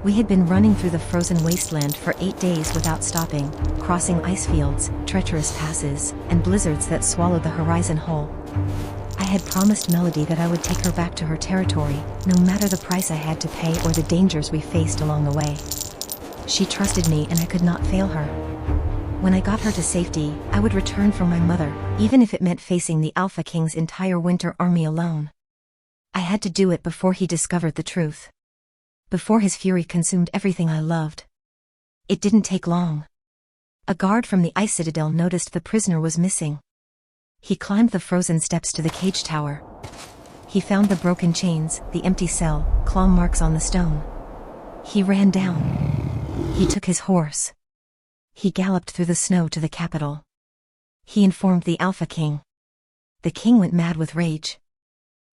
We had been running through the frozen wasteland for 8 days without stopping, crossing ice fields, treacherous passes, and blizzards that swallowed the horizon whole. I had promised Melody that I would take her back to her territory, no matter the price I had to pay or the dangers we faced along the way. She trusted me and I could not fail her. When I got her to safety, I would return for my mother, even if it meant facing the Alpha King's entire winter army alone. I had to do it before he discovered the truth. Before his fury consumed everything I loved. It didn't take long. A guard from the ice citadel noticed the prisoner was missing. He climbed the frozen steps to the cage tower. He found the broken chains, the empty cell, claw marks on the stone. He ran down. He took his horse. He galloped through the snow to the capital. He informed the Alpha King. The king went mad with rage.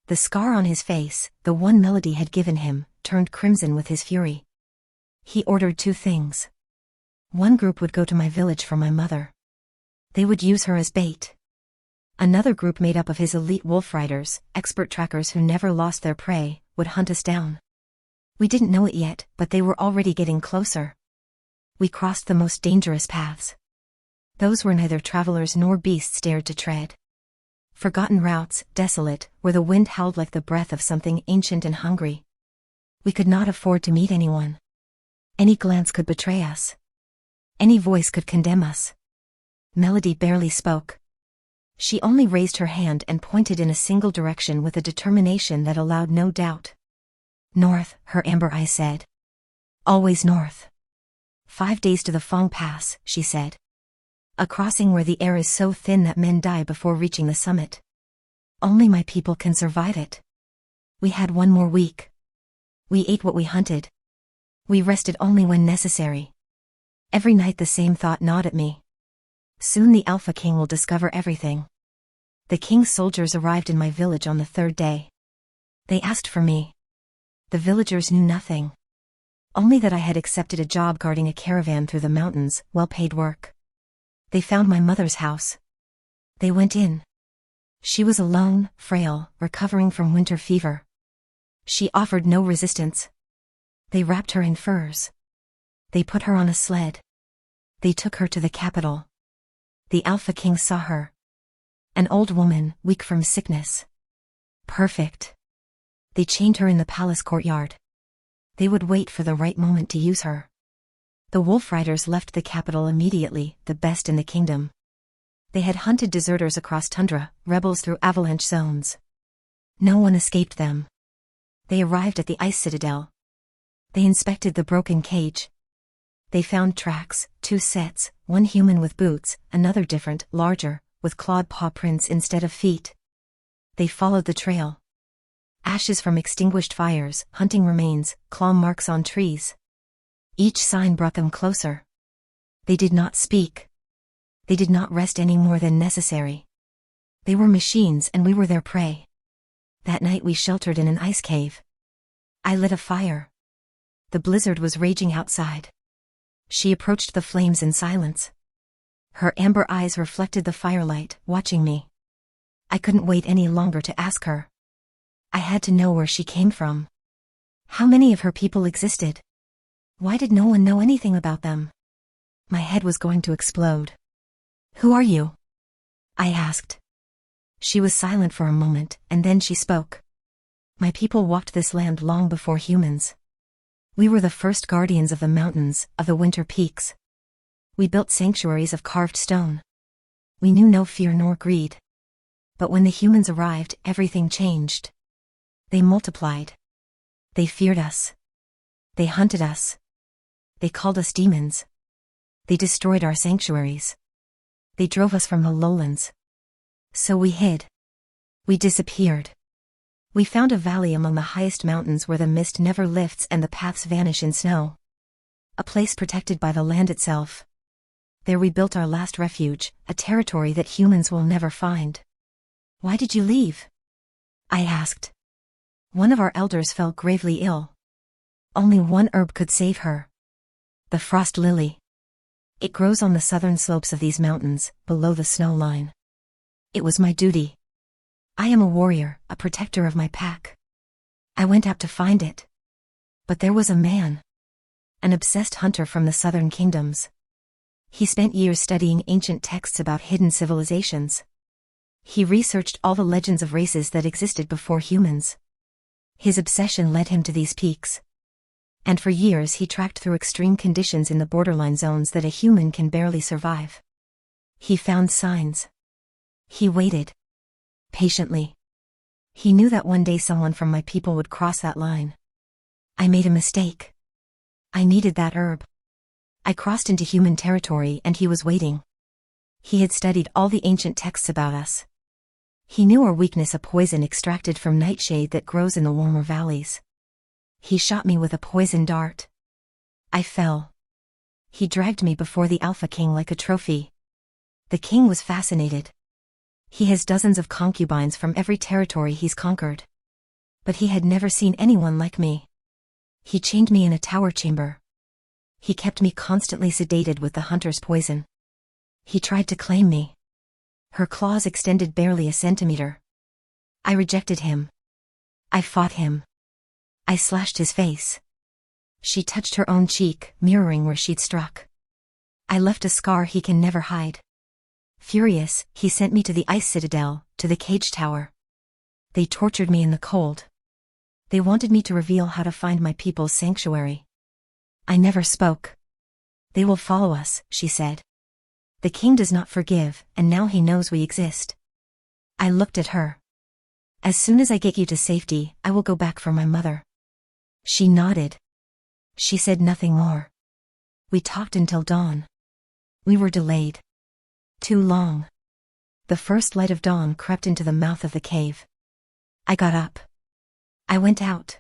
The scar on his face, the one Melody had given him, turned crimson with his fury. He ordered 2 things. One group would go to my village for my mother. They would use her as bait. Another group made up of his elite wolf riders, expert trackers who never lost their prey, would hunt us down. We didn't know it yet, but they were already getting closer. We crossed the most dangerous paths. Those where neither travelers nor beasts dared to tread. Forgotten routes, desolate, where the wind howled like the breath of something ancient and hungry. We could not afford to meet anyone. Any glance could betray us. Any voice could condemn us. Melody barely spoke. She only raised her hand and pointed in a single direction with a determination that allowed no doubt. North, her amber eyes said. Always north. 5 days to the Fong Pass, she said. A crossing where the air is so thin that men die before reaching the summit. Only my people can survive it. We had 1 more week. We ate what we hunted. We rested only when necessary. Every night the same thought gnawed at me. Soon the Alpha King will discover everything. The king's soldiers arrived in my village on the 3rd day. They asked for me. The villagers knew nothing. Only that I had accepted a job guarding a caravan through the mountains, well-paid work. They found my mother's house. They went in. She was alone, frail, recovering from winter fever. She offered no resistance. They wrapped her in furs. They put her on a sled. They took her to the capital. The Alpha King saw her. An old woman, weak from sickness. Perfect. They chained her in the palace courtyard. They would wait for the right moment to use her. The wolf riders left the capital immediately, the best in the kingdom. They had hunted deserters across tundra, rebels through avalanche zones. No one escaped them. They arrived at the ice citadel. They inspected the broken cage. They found tracks, 2 sets, one human with boots, another different, larger, with clawed paw prints instead of feet. They followed the trail. Ashes from extinguished fires, hunting remains, claw marks on trees. Each sign brought them closer. They did not speak. They did not rest any more than necessary. They were machines and we were their prey. That night we sheltered in an ice cave. I lit a fire. The blizzard was raging outside. She approached the flames in silence. Her amber eyes reflected the firelight, watching me. I couldn't wait any longer to ask her. I had to know where she came from. How many of her people existed? Why did no one know anything about them? My head was going to explode. Who are you? I asked. She was silent for a moment, and then she spoke. My people walked this land long before humans. We were the first guardians of the mountains, of the winter peaks. We built sanctuaries of carved stone. We knew no fear nor greed. But when the humans arrived, everything changed. They multiplied. They feared us. They hunted us. They called us demons. They destroyed our sanctuaries. They drove us from the lowlands. So we hid. We disappeared. We found a valley among the highest mountains where the mist never lifts and the paths vanish in snow. A place protected by the land itself. There we built our last refuge, a territory that humans will never find. Why did you leave? I asked. One of our elders fell gravely ill. Only one herb could save her. The frost lily. It grows on the southern slopes of these mountains, below the snow line. It was my duty. I am a warrior, a protector of my pack. I went out to find it. But there was a man. an obsessed hunter from the southern kingdoms. He spent years studying ancient texts about hidden civilizations. He researched all the legends of races that existed before humans. His obsession led him to these peaks. And for years he tracked through extreme conditions in the borderline zones that a human can barely survive. He found signs. He waited. Patiently. He knew that one day someone from my people would cross that line. I made a mistake. I needed that herb. I crossed into human territory and he was waiting. He had studied all the ancient texts about us. He knew our weakness, a poison extracted from nightshade that grows in the warmer valleys. He shot me with a poison dart. I fell. He dragged me before the Alpha King like a trophy. The king was fascinated. He has dozens of concubines from every territory he's conquered. But he had never seen anyone like me. He chained me in a tower chamber. He kept me constantly sedated with the hunter's poison. He tried to claim me. Her claws extended barely a centimeter. I rejected him. I fought him. I slashed his face. She touched her own cheek, mirroring where she'd struck. I left a scar he can never hide. Furious, he sent me to the ice citadel, to the cage tower. They tortured me in the cold. They wanted me to reveal how to find my people's sanctuary. I never spoke. They will follow us, she said. The king does not forgive, and now he knows we exist. I looked at her. As soon as I get you to safety, I will go back for my mother. She nodded. She said nothing more. We talked until dawn. We were delayed. Too long. The first light of dawn crept into the mouth of the cave. I got up. I went out.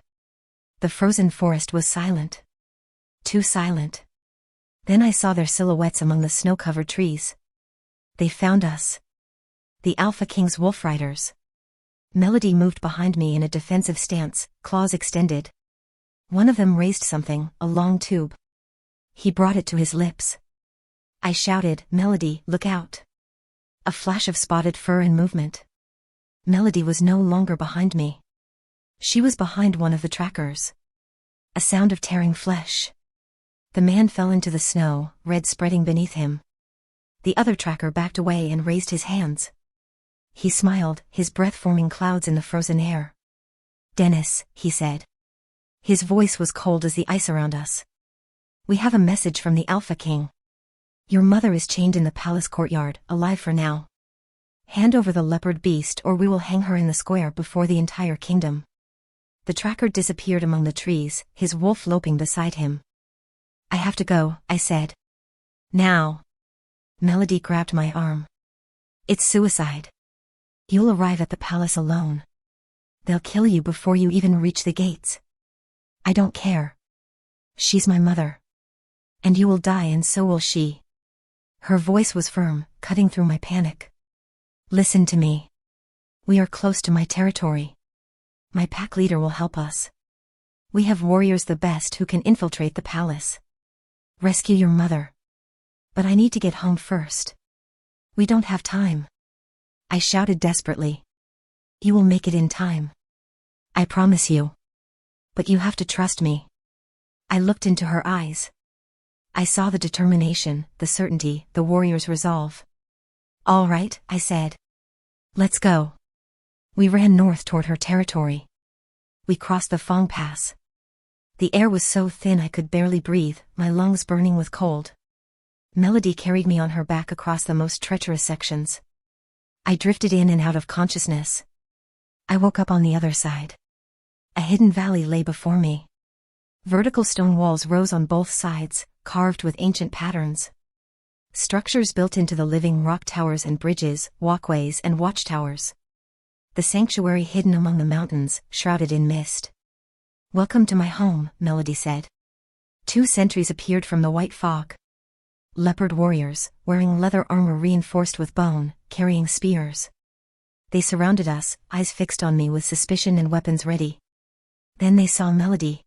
The frozen forest was silent. Too silent. Then I saw their silhouettes among the snow-covered trees. They found us. The Alpha King's wolf riders. Melody moved behind me in a defensive stance, claws extended. One of them raised something, a long tube. He brought it to his lips. I shouted, "Melody, look out." A flash of spotted fur and movement. Melody was no longer behind me. She was behind one of the trackers. A sound of tearing flesh. The man fell into the snow, red spreading beneath him. The other tracker backed away and raised his hands. He smiled, his breath forming clouds in the frozen air. "Dennis," he said. His voice was cold as the ice around us. "We have a message from the Alpha King. Your mother is chained in the palace courtyard, alive for now. Hand over the leopard beast or we will hang her in the square before the entire kingdom." The tracker disappeared among the trees, his wolf loping beside him. "I have to go," I said. "Now." Melody grabbed my arm. "It's suicide. You'll arrive at the palace alone. They'll kill you before you even reach the gates. I don't care. She's my mother. And you will die and so will she." Her voice was firm, cutting through my panic. "Listen to me. We are close to my territory. My pack leader will help us. We have warriors the best who can infiltrate the palace. Rescue your mother. But I need to get home first. We don't have time." I shouted desperately. "You will make it in time. I promise you. But you have to trust me." I looked into her eyes. I saw the determination, the certainty, the warrior's resolve. "All right," I said. "Let's go." We ran north toward her territory. We crossed the Fong Pass. The air was so thin I could barely breathe, my lungs burning with cold. Melody carried me on her back across the most treacherous sections. I drifted in and out of consciousness. I woke up on the other side. A hidden valley lay before me. Vertical stone walls rose on both sides, carved with ancient patterns. Structures built into the living rock towers and bridges, walkways and watchtowers. The sanctuary hidden among the mountains, shrouded in mist. "Welcome to my home," Melody said. 2 sentries appeared from the white fog. Leopard warriors, wearing leather armor reinforced with bone, carrying spears. They surrounded us, eyes fixed on me with suspicion and weapons ready. Then they saw Melody.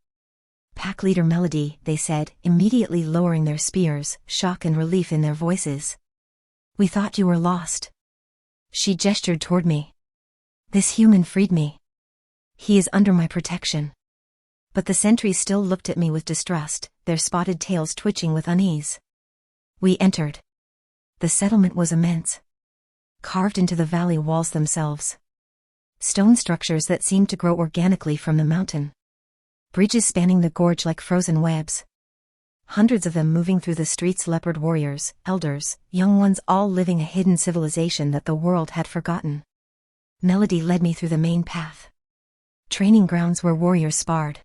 "Pack leader Melody," they said, immediately lowering their spears, shock and relief in their voices. "We thought you were lost." She gestured toward me. "This human freed me. He is under my protection. But the sentries still looked at me with distrust, their spotted tails twitching with unease. We entered. The settlement was immense. Carved into the valley walls themselves. Stone structures that seemed to grow organically from the mountain. Bridges spanning the gorge like frozen webs. Hundreds of them moving through the streets, leopard warriors, elders, young ones, all living a hidden civilization that the world had forgotten. Melody led me through the main path. Training grounds where warriors sparred.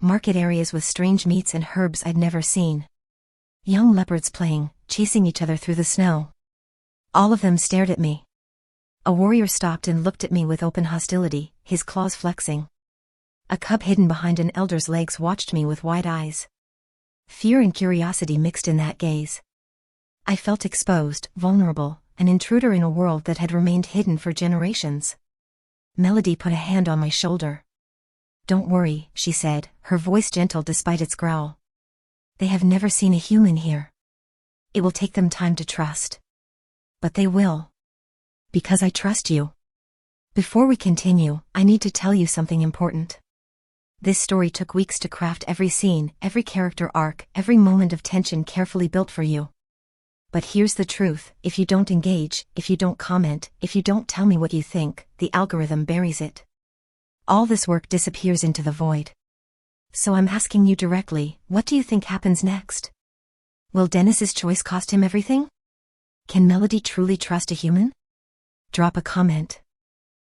Market areas with strange meats and herbs I'd never seen. Young leopards playing, chasing each other through the snow. All of them stared at me. A warrior stopped and looked at me with open hostility, his claws flexing. A cub hidden behind an elder's legs watched me with wide eyes. Fear and curiosity mixed in that gaze. I felt exposed, vulnerable, an intruder in a world that had remained hidden for generations. Melody put a hand on my shoulder. "Don't worry," she said, her voice gentle despite its growl. "They have never seen a human here. It will take them time to trust. But they will. Because I trust you. Before we continue, I need to tell you something important. This story took weeks to craft, every scene, every character arc, every moment of tension carefully built for you. But here's the truth, if you don't engage, if you don't comment, if you don't tell me what you think, the algorithm buries it. All this work disappears into the void. So I'm asking you directly, what do you think happens next? Will Dennis's choice cost him everything? Can Melody truly trust a human? Drop a comment.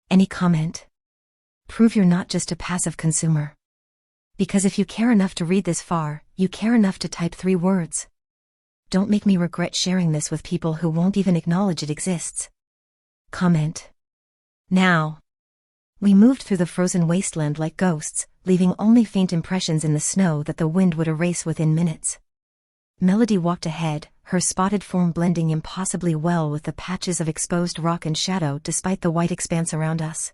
Any comment. Prove you're not just a passive consumer. Because if you care enough to read this far, you care enough to type 3 words. Don't make me regret sharing this with people who won't even acknowledge it exists. Comment. Now. We moved through the frozen wasteland like ghosts, leaving only faint impressions in the snow that the wind would erase within minutes. Melody walked ahead, her spotted form blending impossibly well with the patches of exposed rock and shadow despite the white expanse around us.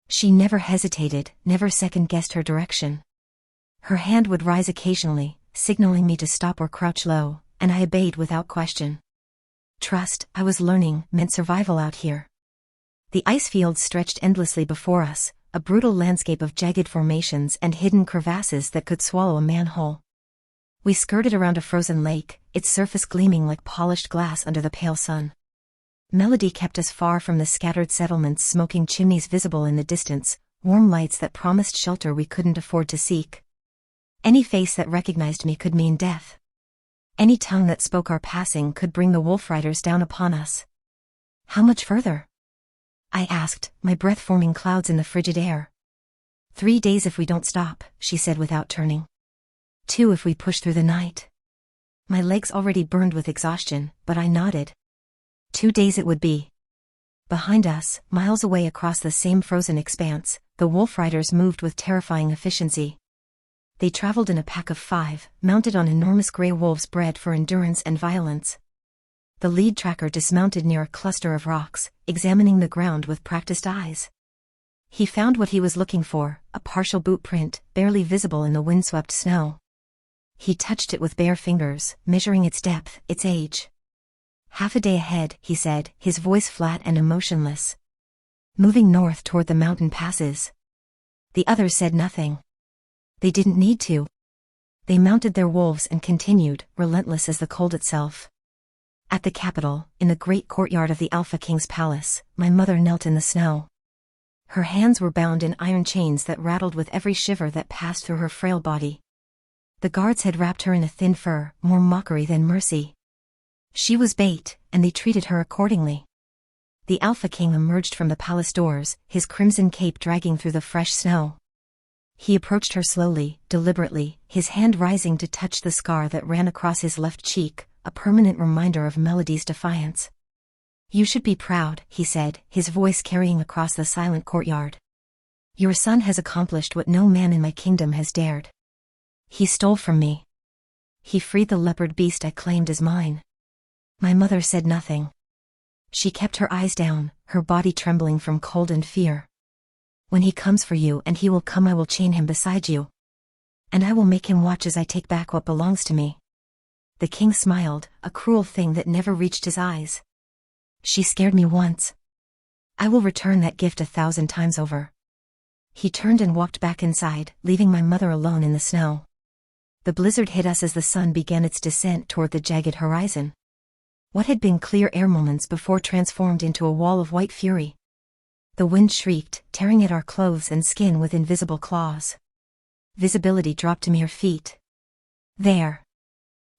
She never hesitated, never second-guessed her direction. Her hand would rise occasionally, signaling me to stop or crouch low, and I obeyed without question. Trust, I was learning, meant survival out here. The ice fields stretched endlessly before us, a brutal landscape of jagged formations and hidden crevasses that could swallow a man-whole. We skirted around a frozen lake, its surface gleaming like polished glass under the pale sun. Melody kept us far from the scattered settlements, smoking chimneys visible in the distance, warm lights that promised shelter we couldn't afford to seek. Any face that recognized me could mean death. Any tongue that spoke our passing could bring the wolf riders down upon us. How much further? I asked, my breath forming clouds in the frigid air. 3 days if we don't stop, she said without turning. 2 if we push through the night. My legs already burned with exhaustion, but I nodded. 2 days it would be. Behind us, miles away across the same frozen expanse, the wolf riders moved with terrifying efficiency. They traveled in a pack of 5, mounted on enormous gray wolves bred for endurance and violence. The lead tracker dismounted near a cluster of rocks, examining the ground with practiced eyes. He found what he was looking for, a partial boot print, barely visible in the windswept snow. He touched it with bare fingers, measuring its depth, its age. "Half a day ahead," he said, his voice flat and emotionless. "Moving north toward the mountain passes." The others said nothing. They didn't need to. They mounted their wolves and continued, relentless as the cold itself. At the capital, in the great courtyard of the Alpha King's palace, my mother knelt in the snow. Her hands were bound in iron chains that rattled with every shiver that passed through her frail body. The guards had wrapped her in a thin fur, more mockery than mercy. She was bait, and they treated her accordingly. The Alpha King emerged from the palace doors, his crimson cape dragging through the fresh snow. He approached her slowly, deliberately, his hand rising to touch the scar that ran across his left cheek, a permanent reminder of Melody's defiance. "You should be proud," he said, his voice carrying across the silent courtyard. "Your son has accomplished what no man in my kingdom has dared. He stole from me. He freed the leopard beast I claimed as mine." My mother said nothing. She kept her eyes down, her body trembling from cold and fear. "When he comes for you, and he will come, I will chain him beside you. And I will make him watch as I take back what belongs to me." The king smiled, a cruel thing that never reached his eyes. "She scared me once. I will return that gift 1,000 times over." He turned and walked back inside, leaving my mother alone in the snow. The blizzard hit us as the sun began its descent toward the jagged horizon. What had been clear air moments before transformed into a wall of white fury. The wind shrieked, tearing at our clothes and skin with invisible claws. Visibility dropped to mere feet. There!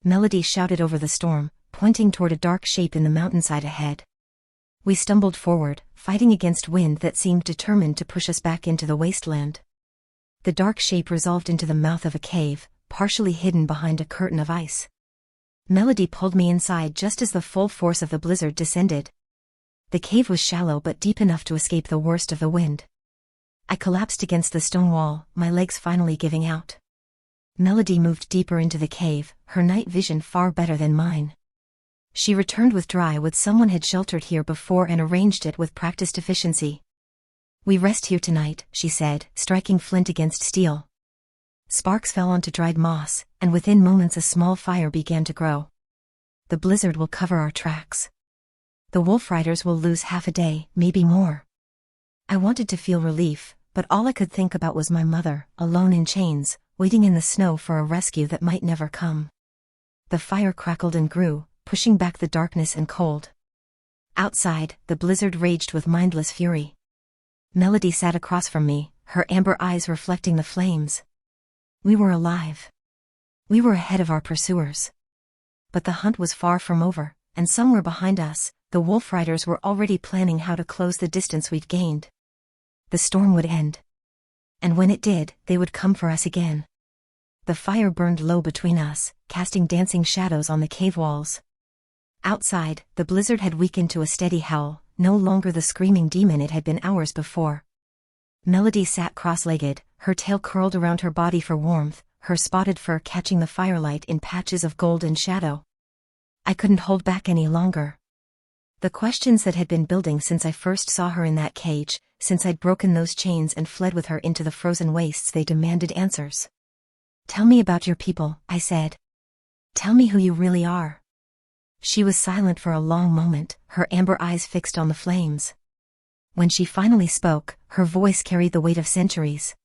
Melody shouted over the storm, pointing toward a dark shape in the mountainside ahead. We stumbled forward, fighting against wind that seemed determined to push us back into the wasteland. The dark shape resolved into the mouth of a cave, partially hidden behind a curtain of ice. Melody pulled me inside just as the full force of the blizzard descended. The cave was shallow but deep enough to escape the worst of the wind. I collapsed against the stone wall, my legs finally giving out. Melody moved deeper into the cave, her night vision far better than mine. She returned with dry wood someone had sheltered here before and arranged it with practiced efficiency. "We rest here tonight," she said, striking flint against steel. Sparks fell onto dried moss, and within moments a small fire began to grow. "The blizzard will cover our tracks. The wolf riders will lose half a day, maybe more." I wanted to feel relief, but all I could think about was my mother, alone in chains, waiting in the snow for a rescue that might never come. The fire crackled and grew, pushing back the darkness and cold. Outside, the blizzard raged with mindless fury. Melody sat across from me, her amber eyes reflecting the flames. We were alive. We were ahead of our pursuers. But the hunt was far from over, and somewhere behind us, the wolf riders were already planning how to close the distance we'd gained. The storm would end. And when it did, they would come for us again. The fire burned low between us, casting dancing shadows on the cave walls. Outside, the blizzard had weakened to a steady howl, no longer the screaming demon it had been hours before. Melody sat cross-legged, her tail curled around her body for warmth, her spotted fur catching the firelight in patches of gold and shadow. I couldn't hold back any longer. The questions that had been building since I first saw her in that cage, since I'd broken those chains and fled with her into the frozen wastes, they demanded answers. "Tell me about your people," I said. "Tell me who you really are." She was silent for a long moment, her amber eyes fixed on the flames. When she finally spoke, her voice carried the weight of centuries.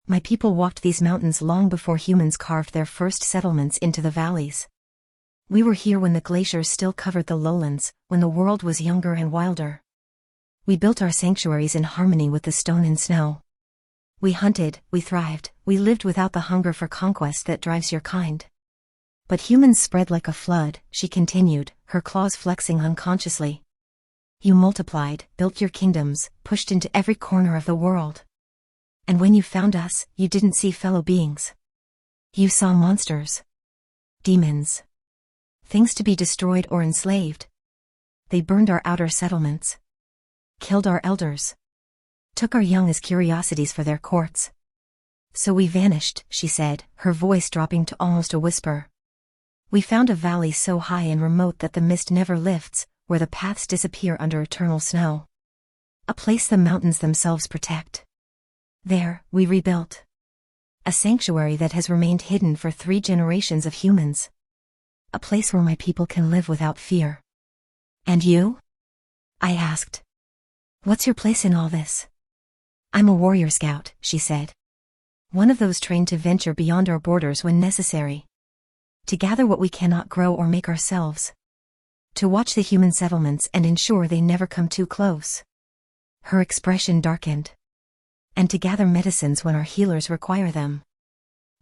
"My people walked these mountains long before humans carved their first settlements into the valleys. We were here when the glaciers still covered the lowlands, when the world was younger and wilder. We built our sanctuaries in harmony with the stone and snow. We hunted, we thrived, we lived without the hunger for conquest that drives your kind. But humans spread like a flood," she continued, her claws flexing unconsciously. "You multiplied, built your kingdoms, pushed into every corner of the world. And when you found us, you didn't see fellow beings. You saw monsters. Demons. Things to be destroyed or enslaved. They burned our outer settlements. Killed our elders. Took our young as curiosities for their courts. So we vanished," she said, her voice dropping to almost a whisper. "We found a valley so high and remote that the mist never lifts, where the paths disappear under eternal snow. A place the mountains themselves protect. There, we rebuilt. A sanctuary that has remained hidden for 3 generations of humans. A place where my people can live without fear." "And you?" I asked. "What's your place in all this?" "I'm a warrior scout," she said. "One of those trained to venture beyond our borders when necessary. To gather what we cannot grow or make ourselves. To watch the human settlements and ensure they never come too close." Her expression darkened. "And to gather medicines when our healers require them."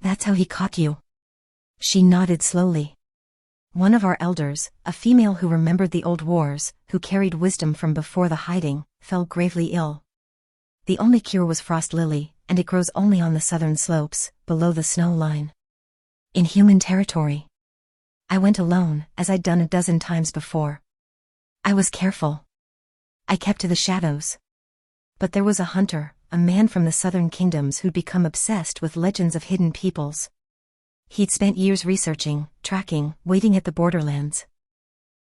"That's how he caught you." She nodded slowly. "One of our elders, a female who remembered the old wars, who carried wisdom from before the hiding, fell gravely ill. The only cure was frost lily, and it grows only on the southern slopes, below the snow line. In human territory. I went alone, as I'd done a dozen times before. I was careful. I kept to the shadows. But there was a hunter, a man from the southern kingdoms who'd become obsessed with legends of hidden peoples. He'd spent years researching, tracking, waiting at the borderlands.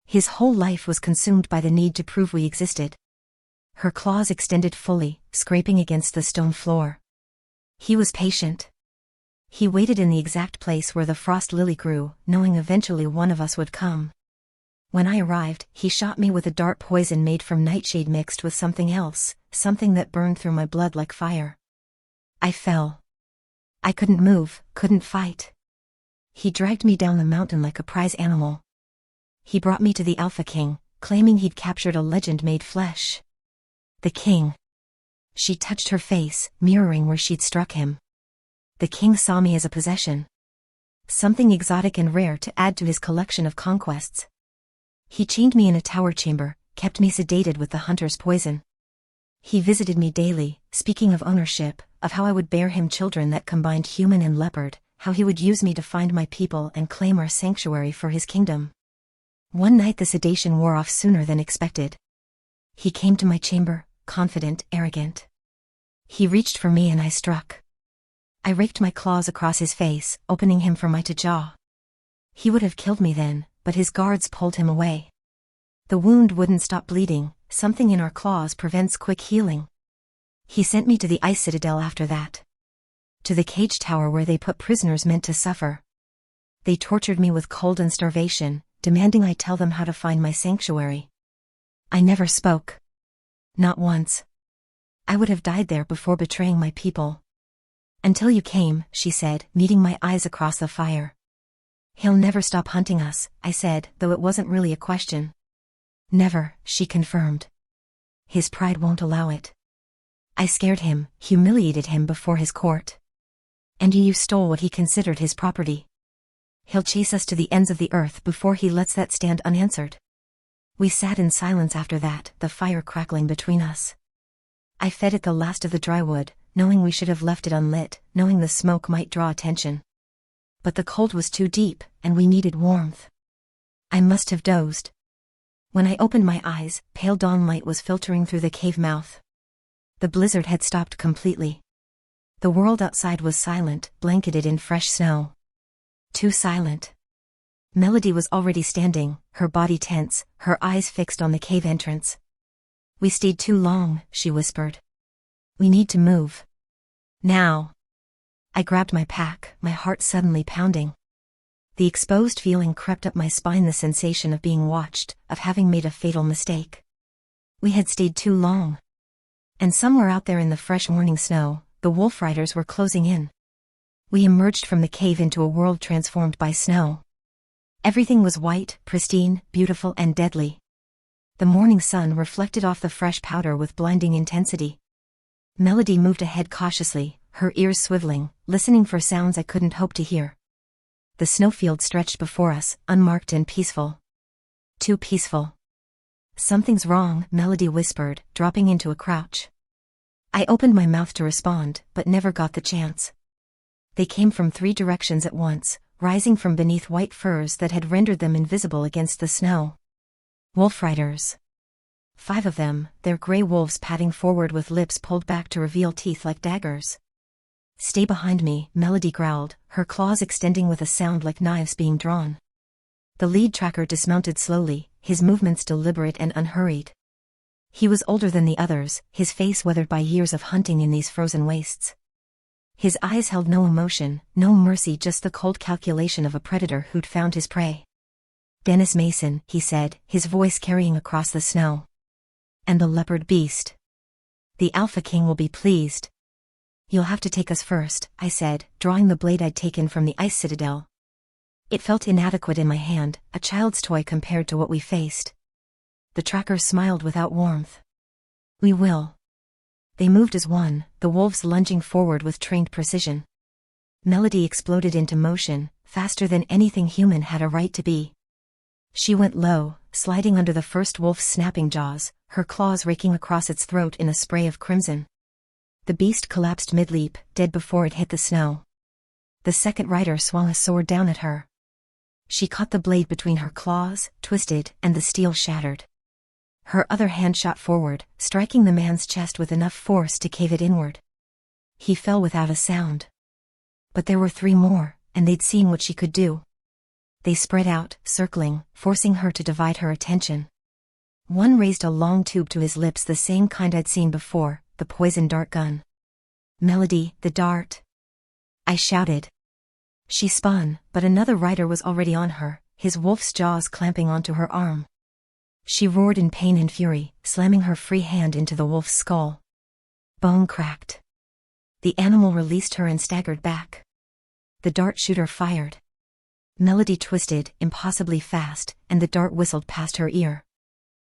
His whole life was consumed by the need to prove we existed." Her claws extended fully, scraping against the stone floor. "He was patient. He waited in the exact place where the frost lily grew, knowing eventually one of us would come. When I arrived, he shot me with a dart poison made from nightshade mixed with something else, something that burned through my blood like fire. I fell. I couldn't move, couldn't fight. He dragged me down the mountain like a prize animal. He brought me to the Alpha King, claiming he'd captured a legend made flesh. The king. She touched her face, mirroring where she'd struck him. The king saw me as a possession. Something exotic and rare to add to his collection of conquests. He chained me in a tower chamber, kept me sedated with the hunter's poison. He visited me daily, speaking of ownership, of how I would bear him children that combined human and leopard, how he would use me to find my people and claim our sanctuary for his kingdom. One night the sedation wore off sooner than expected. He came to my chamber, confident, arrogant. He reached for me and I struck. I raked my claws across his face, opening him for my to jaw. He would have killed me then, but his guards pulled him away. The wound wouldn't stop bleeding, something in our claws prevents quick healing. He sent me to the ice citadel after that. To the cage tower where they put prisoners meant to suffer. They tortured me with cold and starvation, demanding I tell them how to find my sanctuary. I never spoke. Not once. I would have died there before betraying my people. Until you came, she said, meeting my eyes across the fire. He'll never stop hunting us, I said, though it wasn't really a question. Never, she confirmed. His pride won't allow it. I scared him, humiliated him before his court. And you stole what he considered his property. He'll chase us to the ends of the earth before he lets that stand unanswered. We sat in silence after that, the fire crackling between us. I fed it the last of the dry wood, knowing we should have left it unlit, knowing the smoke might draw attention. But the cold was too deep, and we needed warmth. I must have dozed. When I opened my eyes, pale dawn light was filtering through the cave mouth. The blizzard had stopped completely. The world outside was silent, blanketed in fresh snow. Too silent. Melody was already standing, her body tense, her eyes fixed on the cave entrance. We stayed too long, she whispered. We need to move. Now. I grabbed my pack, my heart suddenly pounding. The exposed feeling crept up my spine, the sensation of being watched, of having made a fatal mistake. We had stayed too long. And somewhere out there in the fresh morning snow, the wolf riders were closing in. We emerged from the cave into a world transformed by snow. Everything was white, pristine, beautiful and deadly. The morning sun reflected off the fresh powder with blinding intensity. Melody moved ahead cautiously, her ears swiveling, listening for sounds I couldn't hope to hear. The snowfield stretched before us, unmarked and peaceful. Too peaceful. Something's wrong, Melody whispered, dropping into a crouch. I opened my mouth to respond, but never got the chance. They came from 3 directions at once, rising from beneath white furs that had rendered them invisible against the snow. Wolf riders. 5 of them, their gray wolves padding forward with lips pulled back to reveal teeth like daggers. Stay behind me, Melody growled, her claws extending with a sound like knives being drawn. The lead tracker dismounted slowly, his movements deliberate and unhurried. He was older than the others, his face weathered by years of hunting in these frozen wastes. His eyes held no emotion, no mercy, just the cold calculation of a predator who'd found his prey. Dennis Mason, he said, his voice carrying across the snow. And the leopard beast. The Alpha King will be pleased. You'll have to take us first, I said, drawing the blade I'd taken from the ice citadel. It felt inadequate in my hand, a child's toy compared to what we faced. The tracker smiled without warmth. We will. They moved as one, the wolves lunging forward with trained precision. Melody exploded into motion, faster than anything human had a right to be. She went low, sliding under the first wolf's snapping jaws, her claws raking across its throat in a spray of crimson. The beast collapsed mid-leap, dead before it hit the snow. The second rider swung a sword down at her. She caught the blade between her claws, twisted, and the steel shattered. Her other hand shot forward, striking the man's chest with enough force to cave it inward. He fell without a sound. But there were 3 more, and they'd seen what she could do. They spread out, circling, forcing her to divide her attention. One raised a long tube to his lips, the same kind I'd seen before, the poison dart gun. Melody, the dart. I shouted. She spun, but another rider was already on her, his wolf's jaws clamping onto her arm. She roared in pain and fury, slamming her free hand into the wolf's skull. Bone cracked. The animal released her and staggered back. The dart shooter fired. Melody twisted, impossibly fast, and the dart whistled past her ear.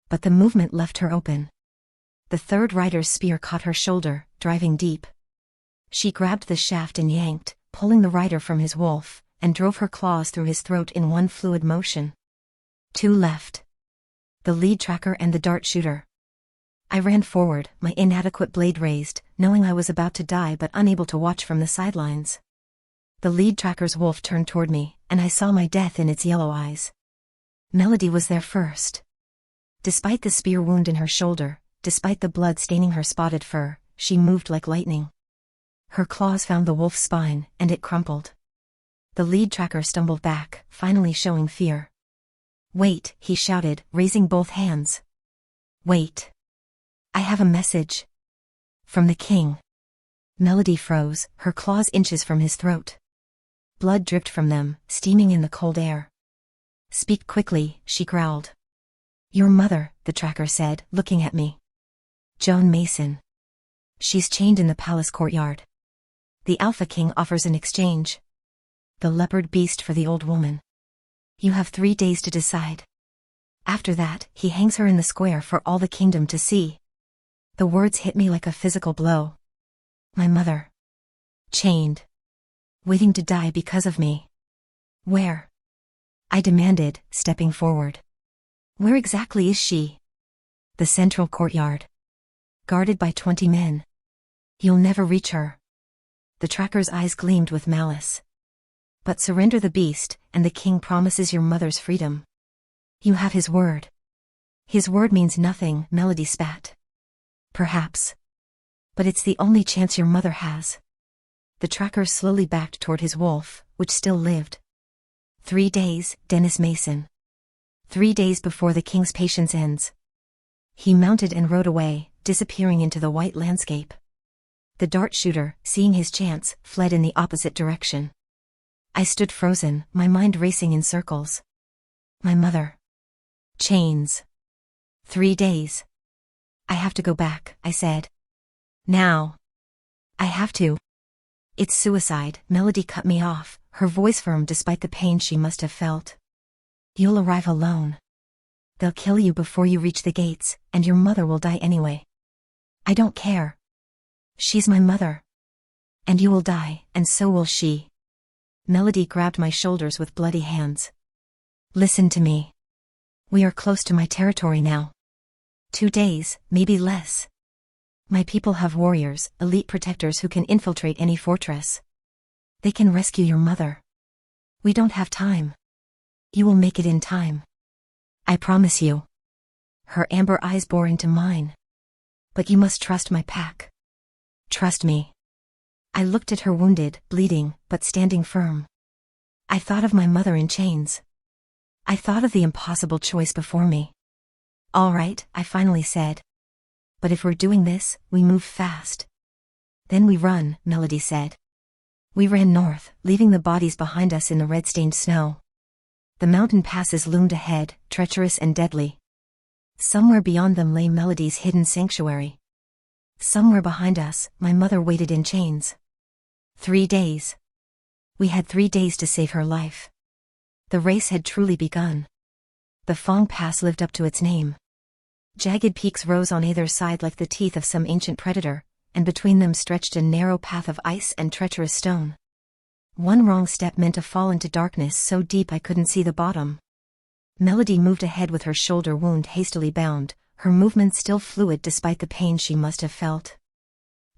But the movement left her open. The third rider's spear caught her shoulder, driving deep. She grabbed the shaft and yanked, pulling the rider from his wolf, and drove her claws through his throat in one fluid motion. 2 left. The lead tracker and the dart shooter. I ran forward, my inadequate blade raised, knowing I was about to die but unable to watch from the sidelines. The lead tracker's wolf turned toward me, and I saw my death in its yellow eyes. Melody was there first. Despite the spear wound in her shoulder, despite the blood staining her spotted fur, she moved like lightning. Her claws found the wolf's spine, and it crumpled. The lead tracker stumbled back, finally showing fear. "Wait," he shouted, raising both hands. "Wait. I have a message. From the king." Melody froze, her claws inches from his throat. Blood dripped from them, steaming in the cold air. "Speak quickly," she growled. "Your mother," the tracker said, looking at me. "Joan Mason. She's chained in the palace courtyard. The Alpha King offers an exchange. The leopard beast for the old woman. You have 3 days to decide. After that, he hangs her in the square for all the kingdom to see." The words hit me like a physical blow. My mother. Chained. Waiting to die because of me. Where? I demanded, stepping forward. Where exactly is she? The central courtyard. Guarded by 20 men. You'll never reach her. The tracker's eyes gleamed with malice. But surrender the beast, and the king promises your mother's freedom. You have his word. His word means nothing, Melody spat. Perhaps. But it's the only chance your mother has. The tracker slowly backed toward his wolf, which still lived. 3 days, Dennis Mason. 3 days before the king's patience ends. He mounted and rode away, disappearing into the white landscape. The dart shooter, seeing his chance, fled in the opposite direction. I stood frozen, my mind racing in circles. My mother. Chains. 3 days. I have to go back, I said. Now. I have to. It's suicide, Melody cut me off, her voice firm despite the pain she must have felt. You'll arrive alone. They'll kill you before you reach the gates, and your mother will die anyway. I don't care. She's my mother. And you will die, and so will she. Melody grabbed my shoulders with bloody hands. Listen to me. We are close to my territory now. 2 days, maybe less. My people have warriors, elite protectors who can infiltrate any fortress. They can rescue your mother. We don't have time. You will make it in time. I promise you. Her amber eyes bore into mine. But you must trust my pack. Trust me. I looked at her wounded, bleeding, but standing firm. I thought of my mother in chains. I thought of the impossible choice before me. All right, I finally said. But if we're doing this, we move fast. Then we run, Melody said. We ran north, leaving the bodies behind us in the red-stained snow. The mountain passes loomed ahead, treacherous and deadly. Somewhere beyond them lay Melody's hidden sanctuary. Somewhere behind us, my mother waited in chains. 3 days. We had 3 days to save her life. The race had truly begun. The Fong Pass lived up to its name. Jagged peaks rose on either side like the teeth of some ancient predator, and between them stretched a narrow path of ice and treacherous stone. One wrong step meant a fall into darkness so deep I couldn't see the bottom. Melody moved ahead with her shoulder wound hastily bound, her movements still fluid despite the pain she must have felt.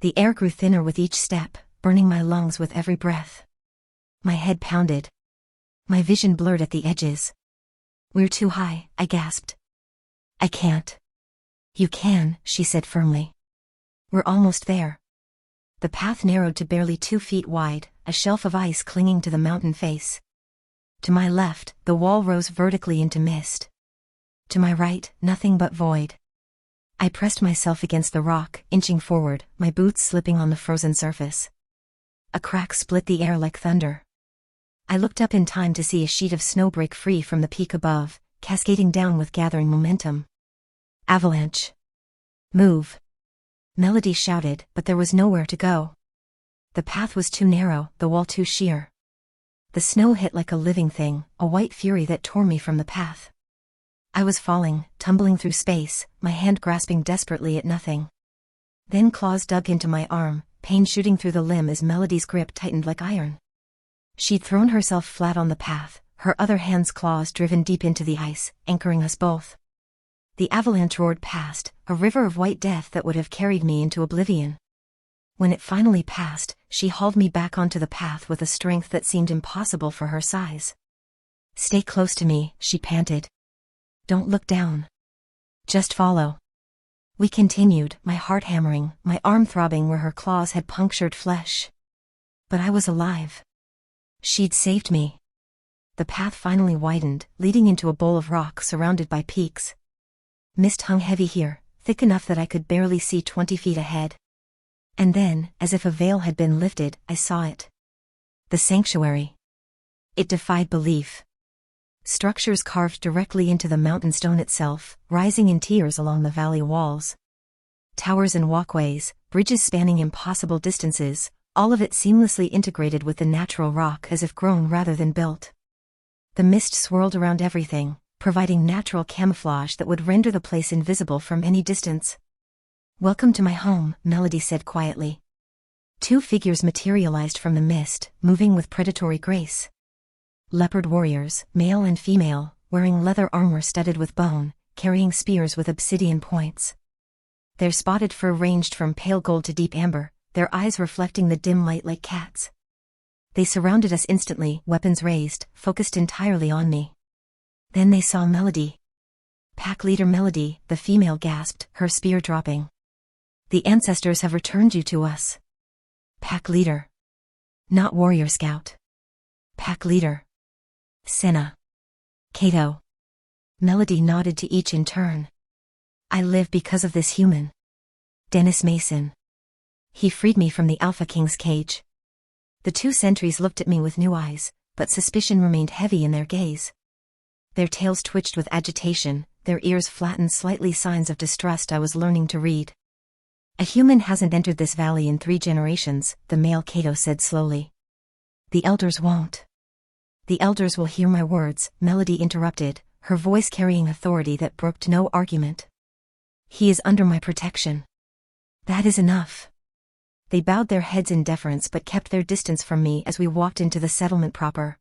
The air grew thinner with each step, burning my lungs with every breath. My head pounded. My vision blurred at the edges. We're too high, I gasped. I can't. You can, she said firmly. We're almost there. The path narrowed to barely 2 feet wide, a shelf of ice clinging to the mountain face. To my left, the wall rose vertically into mist. To my right, nothing but void. I pressed myself against the rock, inching forward, my boots slipping on the frozen surface. A crack split the air like thunder. I looked up in time to see a sheet of snow break free from the peak above, cascading down with gathering momentum. Avalanche. Move. Melody shouted, but there was nowhere to go. The path was too narrow, the wall too sheer. The snow hit like a living thing, a white fury that tore me from the path. I was falling, tumbling through space, my hand grasping desperately at nothing. Then claws dug into my arm, pain shooting through the limb as Melody's grip tightened like iron. She'd thrown herself flat on the path, her other hand's claws driven deep into the ice, anchoring us both. The avalanche roared past, a river of white death that would have carried me into oblivion. When it finally passed, she hauled me back onto the path with a strength that seemed impossible for her size. "Stay close to me," she panted. "Don't look down. Just follow." We continued, my heart hammering, my arm throbbing where her claws had punctured flesh. But I was alive. She'd saved me. The path finally widened, leading into a bowl of rock surrounded by peaks. Mist hung heavy here, thick enough that I could barely see 20 feet ahead. And then, as if a veil had been lifted, I saw it. The sanctuary. It defied belief. Structures carved directly into the mountain stone itself, rising in tiers along the valley walls. Towers and walkways, bridges spanning impossible distances, all of it seamlessly integrated with the natural rock as if grown rather than built. The mist swirled around everything, providing natural camouflage that would render the place invisible from any distance. "Welcome to my home," Melody said quietly. 2 figures materialized from the mist, moving with predatory grace. Leopard warriors, male and female, wearing leather armor studded with bone, carrying spears with obsidian points. Their spotted fur ranged from pale gold to deep amber, their eyes reflecting the dim light like cats. They surrounded us instantly, weapons raised, focused entirely on me. Then they saw Melody. "Pack leader Melody," the female gasped, her spear dropping. "The ancestors have returned you to us." "Pack leader. Not warrior scout. Pack leader. Senna. Kato." Melody nodded to each in turn. "I live because of this human. Dennis Mason. He freed me from the Alpha King's cage." The 2 sentries looked at me with new eyes, but suspicion remained heavy in their gaze. Their tails twitched with agitation, their ears flattened slightly, signs of distrust I was learning to read. "A human hasn't entered this valley in 3 generations, the male Kato said slowly. "The elders won't." "The elders will hear my words," Melody interrupted, her voice carrying authority that brooked no argument. "He is under my protection. That is enough." They bowed their heads in deference but kept their distance from me as we walked into the settlement proper.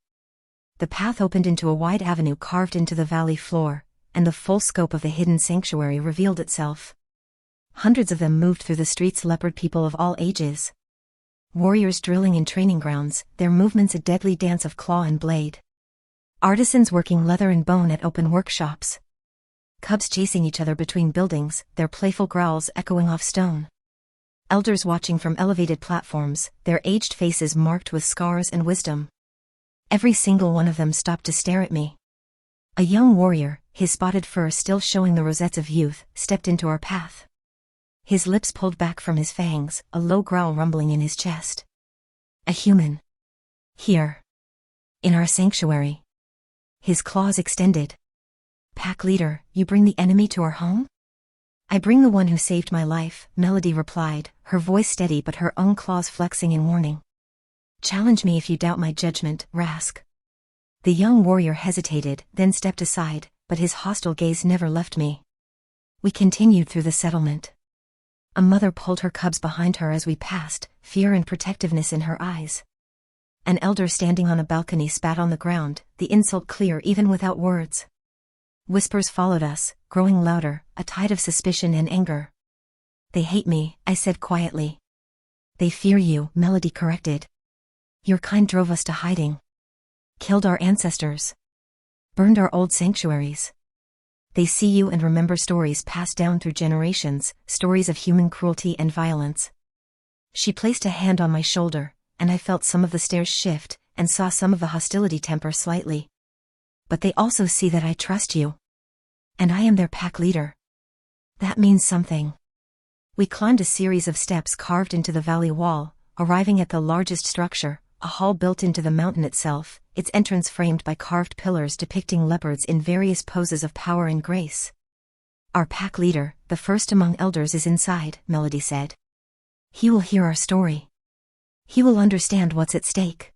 The path opened into a wide avenue carved into the valley floor, and the full scope of the hidden sanctuary revealed itself. Hundreds of them moved through the streets, leopard people of all ages. Warriors drilling in training grounds, their movements a deadly dance of claw and blade. Artisans working leather and bone at open workshops. Cubs chasing each other between buildings, their playful growls echoing off stone. Elders watching from elevated platforms, their aged faces marked with scars and wisdom. Every single one of them stopped to stare at me. A young warrior, his spotted fur still showing the rosettes of youth, stepped into our path. His lips pulled back from his fangs, a low growl rumbling in his chest. "A human. Here. In our sanctuary." His claws extended. "Pack leader, you bring the enemy to our home?" "I bring the one who saved my life," Melody replied, her voice steady but her own claws flexing in warning. "Challenge me if you doubt my judgment, Rask." The young warrior hesitated, then stepped aside, but his hostile gaze never left me. We continued through the settlement. A mother pulled her cubs behind her as we passed, fear and protectiveness in her eyes. An elder standing on a balcony spat on the ground, the insult clear even without words. Whispers followed us, growing louder, a tide of suspicion and anger. "They hate me," I said quietly. "They fear you," Melody corrected. "Your kind drove us to hiding. Killed our ancestors. Burned our old sanctuaries. They see you and remember stories passed down through generations, stories of human cruelty and violence." She placed a hand on my shoulder, and I felt some of the stares shift, and saw some of the hostility temper slightly. "But they also see that I trust you. And I am their pack leader. That means something." We climbed a series of steps carved into the valley wall, arriving at the largest structure, a hall built into the mountain itself, its entrance framed by carved pillars depicting leopards in various poses of power and grace. "Our pack leader, the first among elders, is inside," Melody said. "He will hear our story. He will understand what's at stake.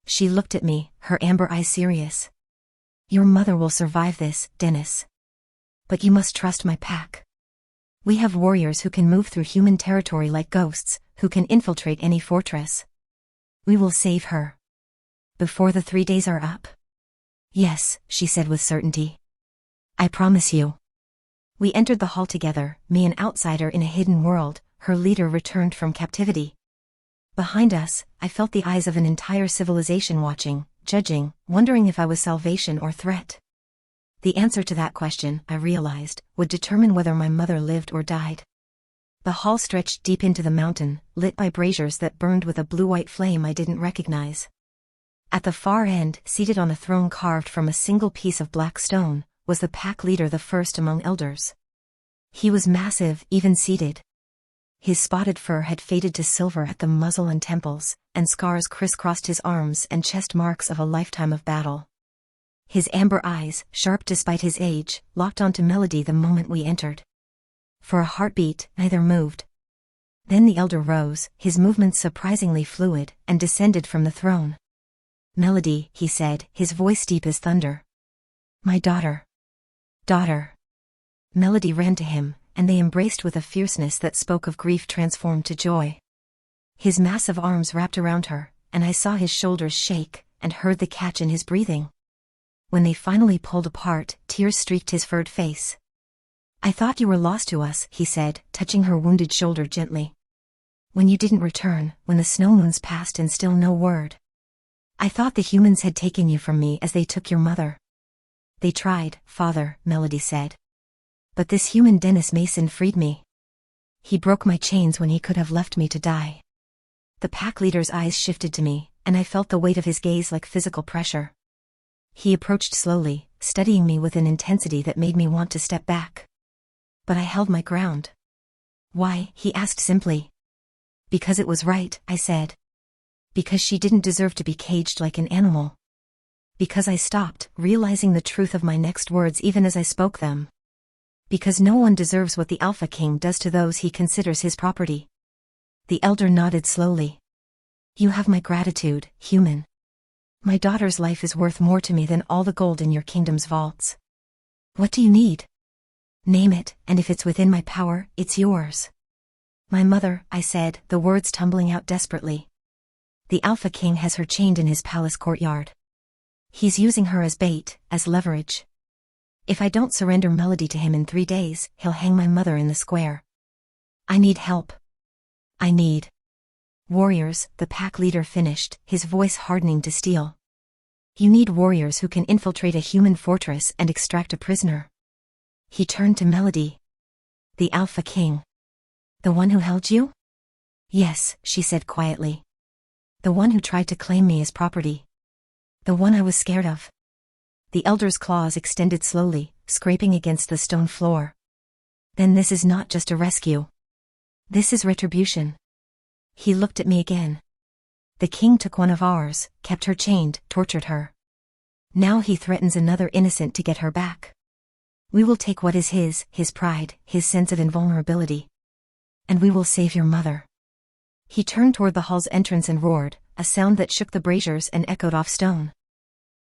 She looked at me, her amber eyes serious. Your mother will survive this, Dennis. But you must trust my pack. We have warriors who can move through human territory like ghosts, who can infiltrate any fortress. We will save her. Before the 3 days are up? Yes, she said with certainty. I promise you. We entered the hall together, me an outsider in a hidden world, her leader returned from captivity. Behind us, I felt the eyes of an entire civilization watching, judging, wondering if I was salvation or threat. The answer to that question, I realized, would determine whether my mother lived or died. The hall stretched deep into the mountain, lit by braziers that burned with a blue-white flame I didn't recognize. At the far end, seated on a throne carved from a single piece of black stone, was the pack leader, the first among elders. He was massive, even seated. His spotted fur had faded to silver at the muzzle and temples, and scars crisscrossed his arms and chest, marks of a lifetime of battle. His amber eyes, sharp despite his age, locked onto Melody the moment we entered. For a heartbeat, neither moved. Then the elder rose, his movements surprisingly fluid, and descended from the throne. Melody, he said, his voice deep as thunder. My daughter. Daughter. Melody ran to him, and they embraced with a fierceness that spoke of grief transformed to joy. His massive arms wrapped around her, and I saw his shoulders shake, and heard the catch in his breathing. When they finally pulled apart, tears streaked his furred face. I thought you were lost to us, he said, touching her wounded shoulder gently. When you didn't return, when the snow moons passed and still no word. I thought the humans had taken you from me as they took your mother. They tried, father, Melody said. But this human Dennis Mason freed me. He broke my chains when he could have left me to die. The pack leader's eyes shifted to me, and I felt the weight of his gaze like physical pressure. He approached slowly, studying me with an intensity that made me want to step back. But I held my ground. Why? He asked simply. Because it was right, I said. Because she didn't deserve to be caged like an animal. Because I stopped, realizing the truth of my next words even as I spoke them. Because no one deserves what the Alpha King does to those he considers his property. The elder nodded slowly. You have my gratitude, human. My daughter's life is worth more to me than all the gold in your kingdom's vaults. What do you need? Name it, and if it's within my power, it's yours. My mother, I said, the words tumbling out desperately. The Alpha King has her chained in his palace courtyard. He's using her as bait, as leverage. If I don't surrender Melody to him in 3 days, he'll hang my mother in the square. I need help. I need warriors, the pack leader finished, his voice hardening to steel. You need warriors who can infiltrate a human fortress and extract a prisoner. He turned to Melody. The Alpha King. The one who held you? Yes, she said quietly. The one who tried to claim me as property. The one I was scared of. The elder's claws extended slowly, scraping against the stone floor. Then this is not just a rescue. This is retribution. He looked at me again. The king took one of ours, kept her chained, tortured her. Now he threatens another innocent to get her back. We will take what is his pride, his sense of invulnerability. And we will save your mother. He turned toward the hall's entrance and roared, a sound that shook the braziers and echoed off stone.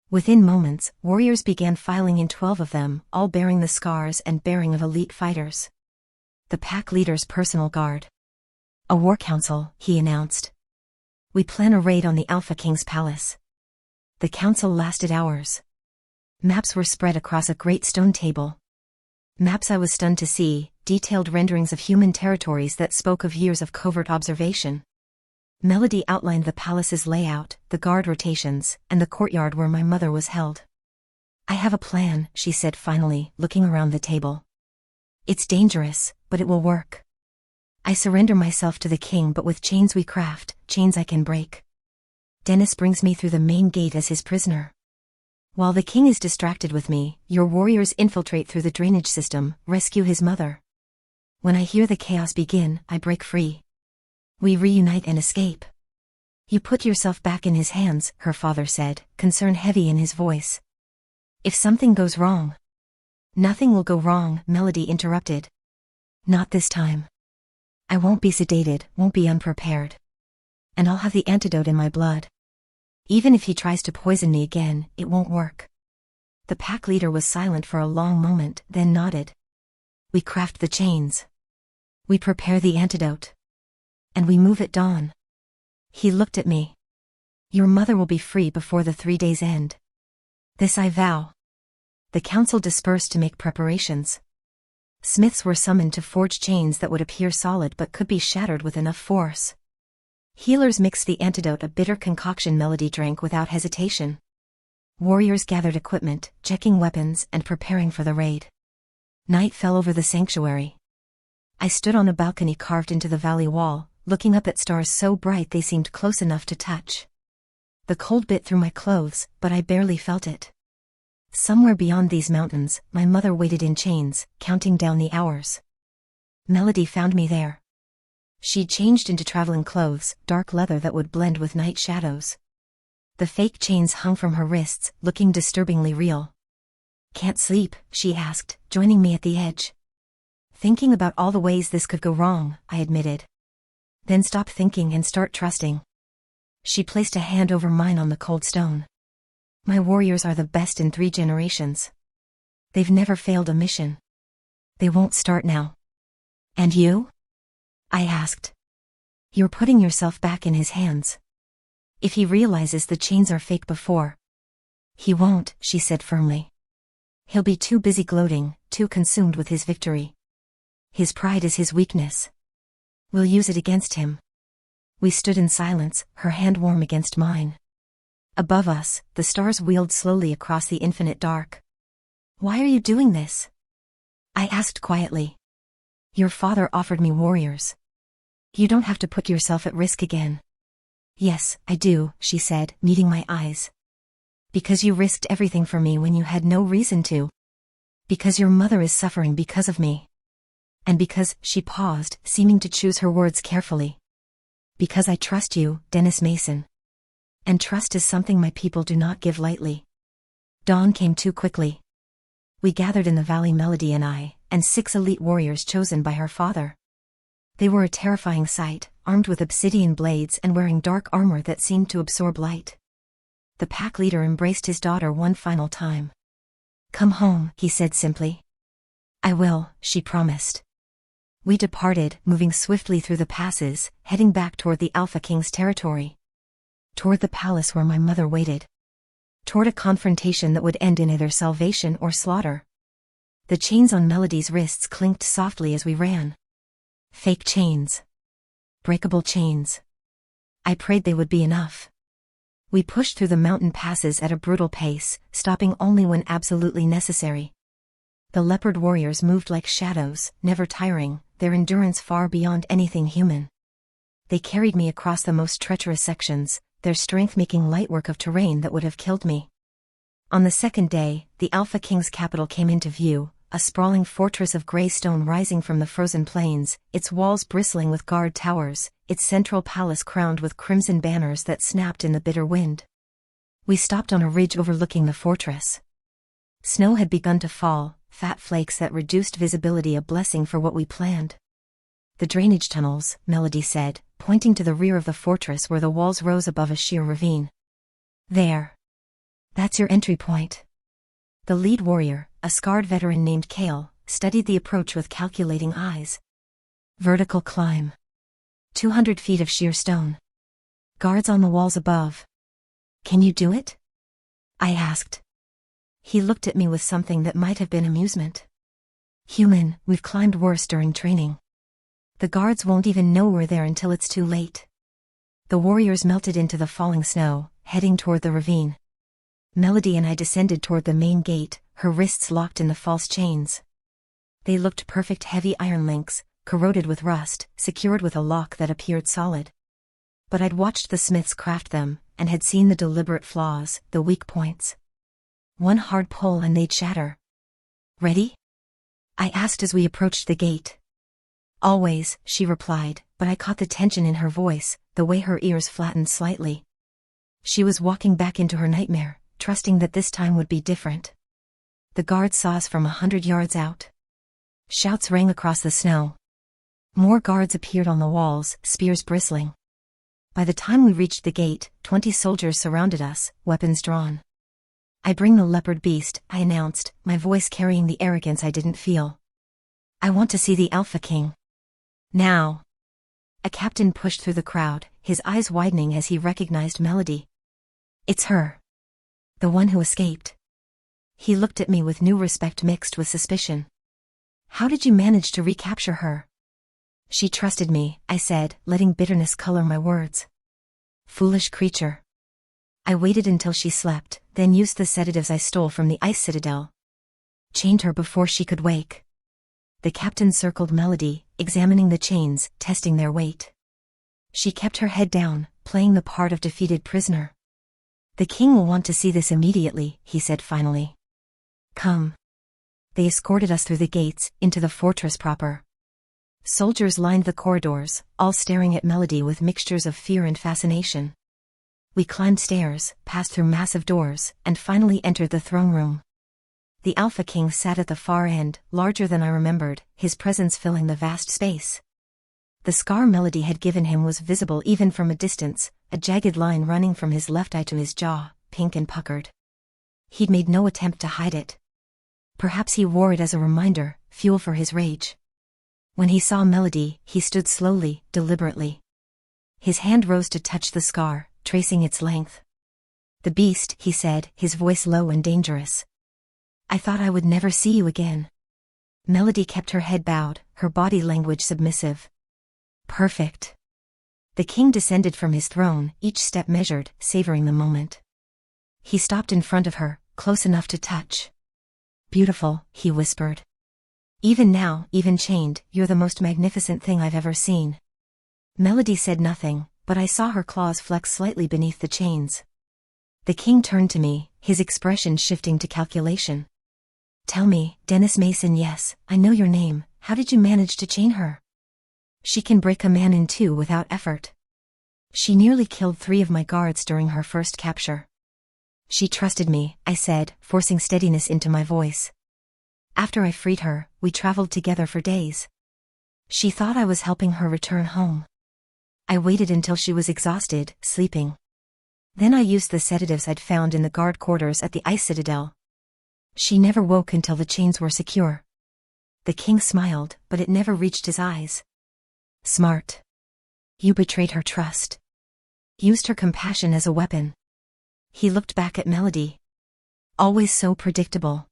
Within moments, warriors began filing in, 12 of them, all bearing the scars and bearing of elite fighters. The pack leader's personal guard. A war council, he announced. We plan a raid on the Alpha King's palace. The council lasted hours. Maps were spread across a great stone table. Maps I was stunned to see, detailed renderings of human territories that spoke of years of covert observation. Melody outlined the palace's layout, the guard rotations, and the courtyard where my mother was held. I have a plan, she said finally, looking around the table. It's dangerous, but it will work. I surrender myself to the king, but with chains we craft, chains I can break. Dennis brings me through the main gate as his prisoner. While the king is distracted with me, your warriors infiltrate through the drainage system, rescue his mother. When I hear the chaos begin, I break free. We reunite and escape. You put yourself back in his hands, her father said, concern heavy in his voice. If something goes wrong. Nothing will go wrong, Melody interrupted. Not this time. I won't be sedated, won't be unprepared. And I'll have the antidote in my blood. Even if he tries to poison me again, it won't work. The pack leader was silent for a long moment, then nodded. We craft the chains. We prepare the antidote. And we move at dawn. He looked at me. Your mother will be free before the 3 days end. This I vow. The council dispersed to make preparations. Smiths were summoned to forge chains that would appear solid but could be shattered with enough force. Healers mixed the antidote, a bitter concoction Melody drank without hesitation. Warriors gathered equipment, checking weapons and preparing for the raid. Night fell over the sanctuary. I stood on a balcony carved into the valley wall, looking up at stars so bright they seemed close enough to touch. The cold bit through my clothes, but I barely felt it. Somewhere beyond these mountains, my mother waited in chains, counting down the hours. Melody found me there. She'd changed into traveling clothes, dark leather that would blend with night shadows. The fake chains hung from her wrists, looking disturbingly real. Can't sleep, she asked, joining me at the edge. Thinking about all the ways this could go wrong, I admitted. Then stop thinking and start trusting. She placed a hand over mine on the cold stone. My warriors are the best in 3 generations. They've never failed a mission. They won't start now. And you? I asked. You're putting yourself back in his hands. If he realizes the chains are fake before. He won't, she said firmly. He'll be too busy gloating, too consumed with his victory. His pride is his weakness. We'll use it against him. We stood in silence, her hand warm against mine. Above us, the stars wheeled slowly across the infinite dark. Why are you doing this? I asked quietly. Your father offered me warriors. You don't have to put yourself at risk again. Yes, I do, she said, meeting my eyes. Because you risked everything for me when you had no reason to. Because your mother is suffering because of me. And because, she paused, seeming to choose her words carefully. Because I trust you, Dennis Mason. And trust is something my people do not give lightly. Dawn came too quickly. We gathered in the valley, Melody and I, and 6 elite warriors chosen by her father. They were a terrifying sight, armed with obsidian blades and wearing dark armor that seemed to absorb light. The pack leader embraced his daughter one final time. Come home, he said simply. I will, she promised. We departed, moving swiftly through the passes, heading back toward the Alpha King's territory. Toward the palace where my mother waited. Toward a confrontation that would end in either salvation or slaughter. The chains on Melody's wrists clinked softly as we ran. Fake chains. Breakable chains. I prayed they would be enough. We pushed through the mountain passes at a brutal pace, stopping only when absolutely necessary. The leopard warriors moved like shadows, never tiring, their endurance far beyond anything human. They carried me across the most treacherous sections, their strength making light work of terrain that would have killed me. On the second day, the Alpha King's capital came into view, a sprawling fortress of gray stone rising from the frozen plains, its walls bristling with guard towers, its central palace crowned with crimson banners that snapped in the bitter wind. We stopped on a ridge overlooking the fortress. Snow had begun to fall, fat flakes that reduced visibility, a blessing for what we planned. The drainage tunnels, Melody said, pointing to the rear of the fortress where the walls rose above a sheer ravine. There. That's your entry point. The lead warrior, a scarred veteran named Kale, studied the approach with calculating eyes. Vertical climb. 200 feet of sheer stone. Guards on the walls above. Can you do it? I asked. He looked at me with something that might have been amusement. Human, we've climbed worse during training. The guards won't even know we're there until it's too late. The warriors melted into the falling snow, heading toward the ravine. Melody and I descended toward the main gate, her wrists locked in the false chains. They looked perfect, heavy iron links, corroded with rust, secured with a lock that appeared solid. But I'd watched the smiths craft them, and had seen the deliberate flaws, the weak points. One hard pull and they'd shatter. Ready? I asked as we approached the gate. Always, she replied, but I caught the tension in her voice, the way her ears flattened slightly. She was walking back into her nightmare, trusting that this time would be different. The guards saw us from 100 yards out. Shouts rang across the snow. More guards appeared on the walls, spears bristling. By the time we reached the gate, 20 soldiers surrounded us, weapons drawn. "I bring the leopard beast," I announced, my voice carrying the arrogance I didn't feel. "I want to see the Alpha King. Now." A captain pushed through the crowd, his eyes widening as he recognized Melody. "It's her. The one who escaped." He looked at me with new respect mixed with suspicion. "How did you manage to recapture her?" "She trusted me," I said, letting bitterness color my words. "Foolish creature." "I waited until she slept, then used the sedatives I stole from the ice citadel. Chained her before she could wake." The captain circled Melody, examining the chains, testing their weight. She kept her head down, playing the part of defeated prisoner. "The king will want to see this immediately," he said finally. "Come." They escorted us through the gates, into the fortress proper. Soldiers lined the corridors, all staring at Melody with mixtures of fear and fascination. We climbed stairs, passed through massive doors, and finally entered the throne room. The Alpha King sat at the far end, larger than I remembered, his presence filling the vast space. The scar Melody had given him was visible even from a distance, a jagged line running from his left eye to his jaw, pink and puckered. He'd made no attempt to hide it. Perhaps he wore it as a reminder, fuel for his rage. When he saw Melody, he stood slowly, deliberately. His hand rose to touch the scar, tracing its length. "The beast," he said, his voice low and dangerous. "I thought I would never see you again." Melody kept her head bowed, her body language submissive. "Perfect." The king descended from his throne, each step measured, savoring the moment. He stopped in front of her, close enough to touch. "Beautiful," he whispered. "Even now, even chained, you're the most magnificent thing I've ever seen." Melody said nothing, but I saw her claws flex slightly beneath the chains. The king turned to me, his expression shifting to calculation. "Tell me, Dennis Mason, yes, I know your name, how did you manage to chain her?" "She can break a man in two without effort. She nearly killed 3 of my guards during her first capture." "She trusted me," I said, forcing steadiness into my voice. "After I freed her, we traveled together for days. She thought I was helping her return home. I waited until she was exhausted, sleeping. Then I used the sedatives I'd found in the guard quarters at the ice citadel. She never woke until the chains were secure." The king smiled, but it never reached his eyes. "Smart. You betrayed her trust. Used her compassion as a weapon." He looked back at Melody. "Always so predictable.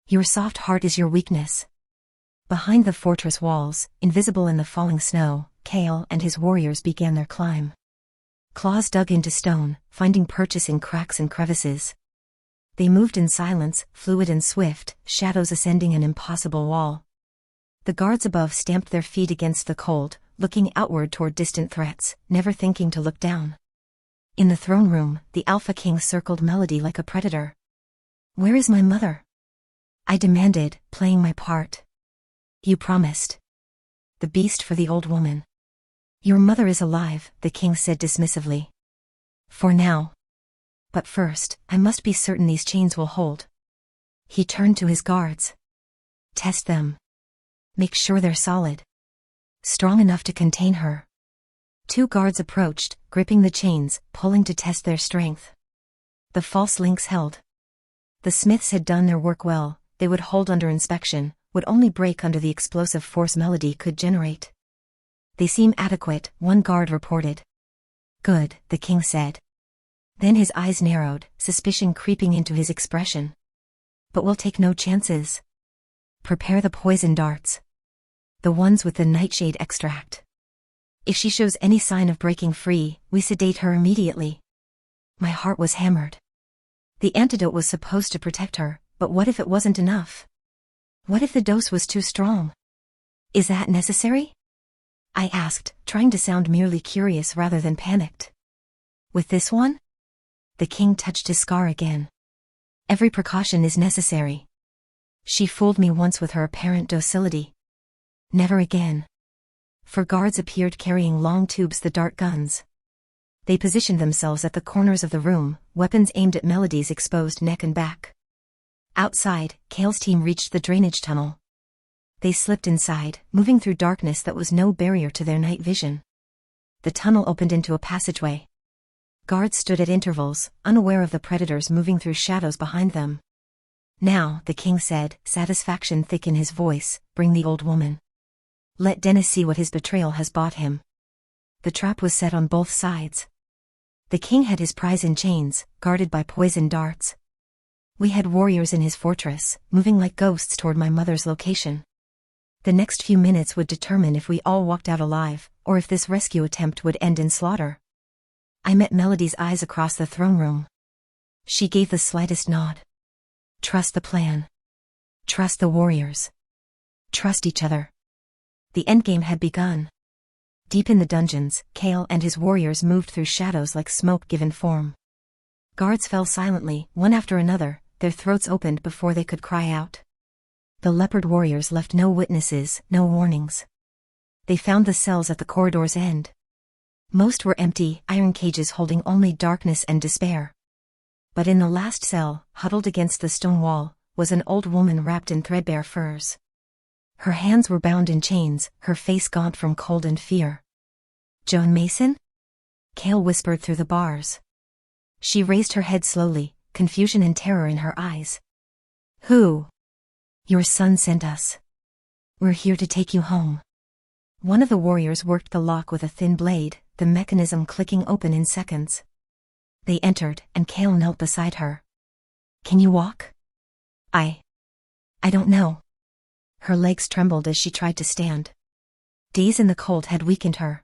Your soft heart is your weakness." Behind the fortress walls, invisible in the falling snow, Kale and his warriors began their climb. Claws dug into stone, finding purchase in cracks and crevices. They moved in silence, fluid and swift, shadows ascending an impossible wall. The guards above stamped their feet against the cold, looking outward toward distant threats, never thinking to look down. In the throne room, the Alpha King circled Melody like a predator. "Where is my mother?" I demanded, playing my part. "You promised." "The beast for the old woman." "Your mother is alive," the king said dismissively. "For now. But first, I must be certain these chains will hold." He turned to his guards. "Test them. Make sure they're solid. Strong enough to contain her." 2 guards approached, gripping the chains, pulling to test their strength. The false links held. The smiths had done their work well, they would hold under inspection, would only break under the explosive force Melody could generate. "They seem adequate," one guard reported. "Good," the king said. Then his eyes narrowed, suspicion creeping into his expression. "But we'll take no chances. Prepare the poison darts. The ones with the nightshade extract. If she shows any sign of breaking free, we sedate her immediately." My heart was hammered. The antidote was supposed to protect her, but what if it wasn't enough? What if the dose was too strong? "Is that necessary?" I asked, trying to sound merely curious rather than panicked. "With this one?" The king touched his scar again. "Every precaution is necessary. She fooled me once with her apparent docility. Never again." 4 guards appeared carrying long tubes, the dart guns. They positioned themselves at the corners of the room, weapons aimed at Melody's exposed neck and back. Outside, Kale's team reached the drainage tunnel. They slipped inside, moving through darkness that was no barrier to their night vision. the tunnel opened into a passageway. Guards stood at intervals, unaware of the predators moving through shadows behind them. "Now," the king said, satisfaction thick in his voice, "bring the old woman. Let Dennis see what his betrayal has bought him." The trap was set on both sides. The king had his prize in chains, guarded by poisoned darts. We had warriors in his fortress, moving like ghosts toward my mother's location. The next few minutes would determine if we all walked out alive, or if this rescue attempt would end in slaughter. I met Melody's eyes across the throne room. She gave the slightest nod. Trust the plan. Trust the warriors. Trust each other. The endgame had begun. Deep in the dungeons, Kale and his warriors moved through shadows like smoke given form. Guards fell silently, one after another, their throats opened before they could cry out. The leopard warriors left no witnesses, no warnings. They found the cells at the corridor's end. Most were empty, iron cages holding only darkness and despair. But in the last cell, huddled against the stone wall, was an old woman wrapped in threadbare furs. Her hands were bound in chains, her face gaunt from cold and fear. "Joan Mason?" Kale whispered through the bars. She raised her head slowly, confusion and terror in her eyes. "Who?" "Your son sent us. We're here to take you home." One of the warriors worked the lock with a thin blade, the mechanism clicking open in seconds. They entered, and Kale knelt beside her. "Can you walk?" I don't know." Her legs trembled as she tried to stand. Days in the cold had weakened her.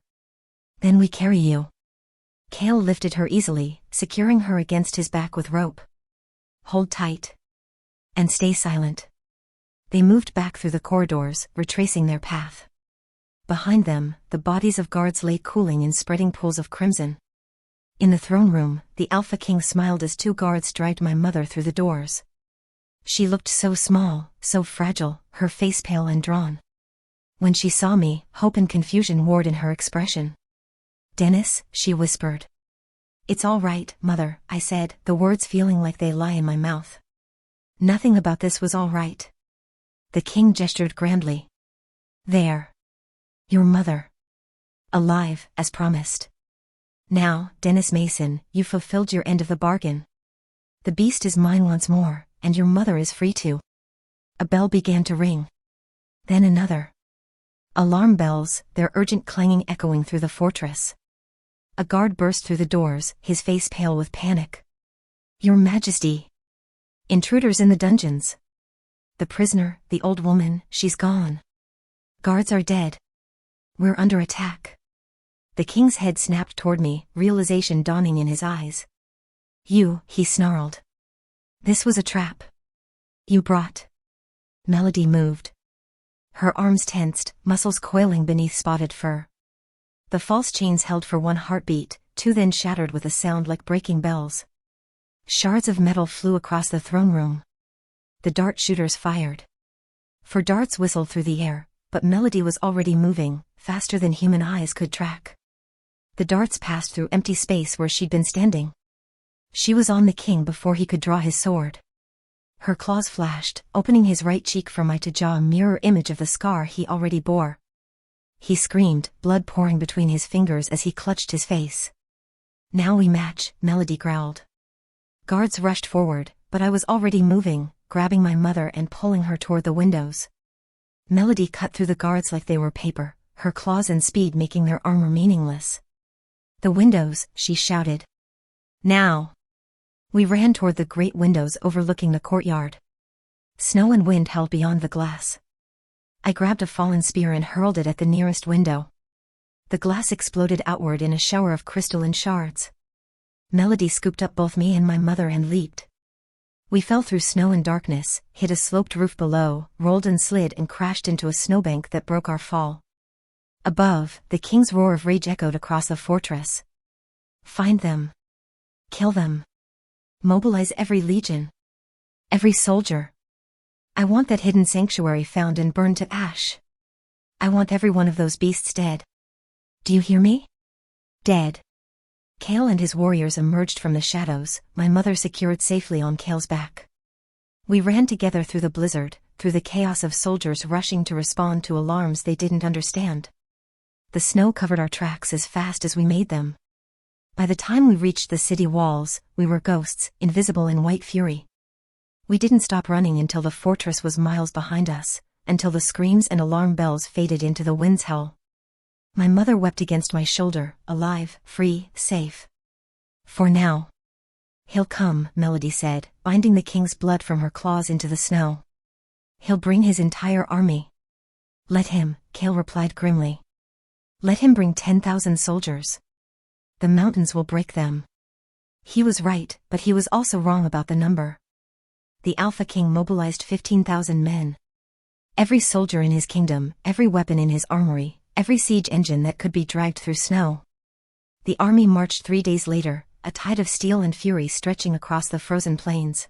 "Then we carry you." Kale lifted her easily, securing her against his back with rope. "Hold tight. And stay silent." They moved back through the corridors, retracing their path. Behind them, the bodies of guards lay cooling in spreading pools of crimson. In the throne room, the Alpha King smiled as two guards dragged my mother through the doors. She looked so small, so fragile, her face pale and drawn. When she saw me, hope and confusion warred in her expression. "Dennis," she whispered. "It's all right, Mother," I said, the words feeling like they lie in my mouth. Nothing about this was all right. The king gestured grandly. "There. Your mother. Alive, as promised. Now, Dennis Mason, you fulfilled your end of the bargain. The beast is mine once more, and your mother is free too." A bell began to ring. Then another. Alarm bells, their urgent clanging echoing through the fortress. A guard burst through the doors, his face pale with panic. "Your Majesty! Intruders in the dungeons! The prisoner, the old woman, she's gone. Guards are dead. We're under attack." The king's head snapped toward me, realization dawning in his eyes. "You," he snarled. "This was a trap. You brought." Melody moved. Her arms tensed, muscles coiling beneath spotted fur. The false chains held for one heartbeat, two then shattered with a sound like breaking bells. Shards of metal flew across the throne room. The dart shooters fired. For darts whistled through the air, but Melody was already moving, faster than human eyes could track. The darts passed through empty space where she'd been standing. She was on the king before he could draw his sword. Her claws flashed, opening his right cheek from eye to jaw, a mirror image of the scar he already bore. He screamed, blood pouring between his fingers as he clutched his face. "Now we match," Melody growled. Guards rushed forward, but I was already moving, grabbing my mother and pulling her toward the windows. Melody cut through the guards like they were paper, her claws and speed making their armor meaningless. "The windows," she shouted. "Now!" We ran toward the great windows overlooking the courtyard. Snow and wind held beyond the glass. I grabbed a fallen spear and hurled it at the nearest window. The glass exploded outward in a shower of crystalline shards. Melody scooped up both me and my mother and leaped. We fell through snow and darkness, hit a sloped roof below, rolled and slid and crashed into a snowbank that broke our fall. Above, the king's roar of rage echoed across the fortress. "Find them. Kill them. Mobilize every legion. Every soldier. I want that hidden sanctuary found and burned to ash. I want every one of those beasts dead. Do you hear me? Dead." Kale and his warriors emerged from the shadows, my mother secured safely on Kale's back. We ran together through the blizzard, through the chaos of soldiers rushing to respond to alarms they didn't understand. The snow covered our tracks as fast as we made them. By the time we reached the city walls, we were ghosts, invisible in white fury. We didn't stop running until the fortress was miles behind us, until the screams and alarm bells faded into the wind's howl. My mother wept against my shoulder, alive, free, safe. For now. He'll come, Melody said, binding the king's blood from her claws into the snow. He'll bring his entire army. Let him, Cale replied grimly. Let him bring 10,000 soldiers. The mountains will break them. He was right, but he was also wrong about the number. The Alpha King mobilized 15,000 men. Every soldier in his kingdom, every weapon in his armory, every siege engine that could be dragged through snow. The army marched 3 days later, a tide of steel and fury stretching across the frozen plains.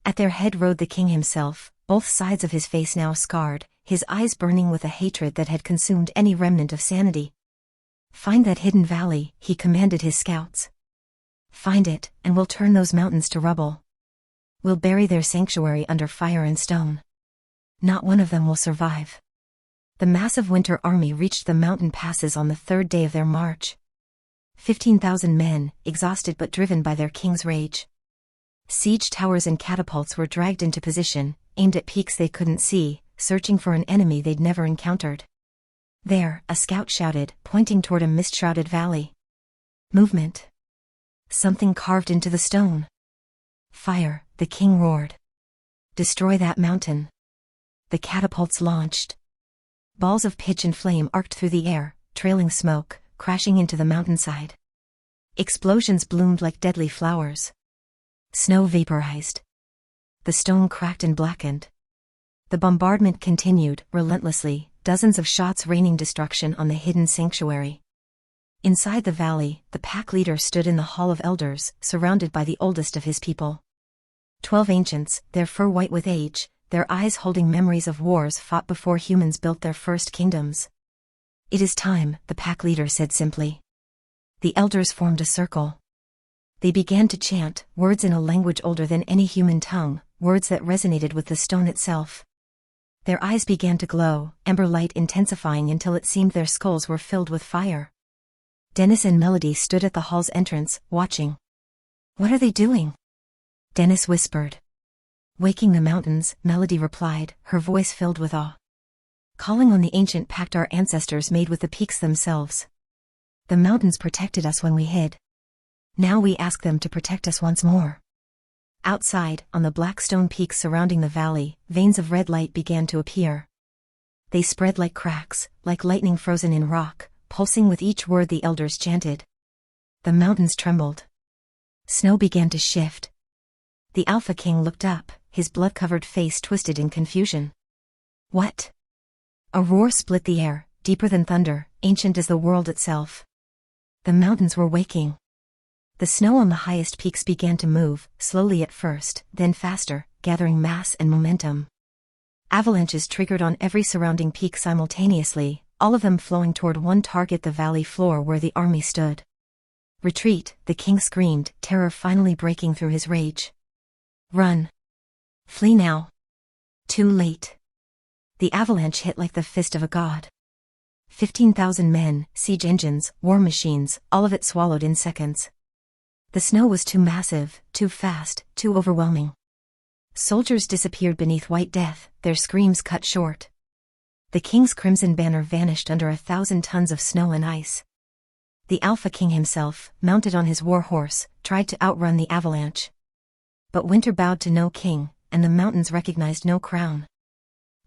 At their head rode the king himself, both sides of his face now scarred, his eyes burning with a hatred that had consumed any remnant of sanity. Find that hidden valley, he commanded his scouts. Find it, and we'll turn those mountains to rubble. We'll bury their sanctuary under fire and stone. Not one of them will survive. The massive winter army reached the mountain passes on the 3rd day of their march. 15,000 men, exhausted but driven by their king's rage. Siege towers and catapults were dragged into position, aimed at peaks they couldn't see, searching for an enemy they'd never encountered. There, a scout shouted, pointing toward a mist-shrouded valley. Movement. Something carved into the stone. Fire, the king roared. Destroy that mountain. The catapults launched. Balls of pitch and flame arced through the air, trailing smoke, crashing into the mountainside. Explosions bloomed like deadly flowers. Snow vaporized. The stone cracked and blackened. The bombardment continued, relentlessly, dozens of shots raining destruction on the hidden sanctuary. Inside the valley, the pack leader stood in the Hall of Elders, surrounded by the oldest of his people. 12 ancients, their fur white with age, their eyes holding memories of wars fought before humans built their first kingdoms. It is time, the pack leader said simply. The elders formed a circle. They began to chant, words in a language older than any human tongue, words that resonated with the stone itself. Their eyes began to glow, amber light intensifying until it seemed their skulls were filled with fire. Dennis and Melody stood at the hall's entrance, watching. What are they doing? Dennis whispered. Waking the mountains, Melody replied, her voice filled with awe. Calling on the ancient pact our ancestors made with the peaks themselves. The mountains protected us when we hid. Now we ask them to protect us once more. Outside, on the black stone peaks surrounding the valley, veins of red light began to appear. They spread like cracks, like lightning frozen in rock, pulsing with each word the elders chanted. The mountains trembled. Snow began to shift. The Alpha King looked up, his blood-covered face twisted in confusion. What? A roar split the air, deeper than thunder, ancient as the world itself. The mountains were waking. The snow on the highest peaks began to move, slowly at first, then faster, gathering mass and momentum. Avalanches triggered on every surrounding peak simultaneously, all of them flowing toward one target, the valley floor where the army stood. Retreat, the king screamed, terror finally breaking through his rage. Run. Flee now. Too late. The avalanche hit like the fist of a god. 15,000 men, siege engines, war machines, all of it swallowed in seconds. The snow was too massive, too fast, too overwhelming. Soldiers disappeared beneath white death, their screams cut short. The king's crimson banner vanished under 1,000 tons of snow and ice. The Alpha King himself, mounted on his war horse, tried to outrun the avalanche. But winter bowed to no king, and the mountains recognized no crown.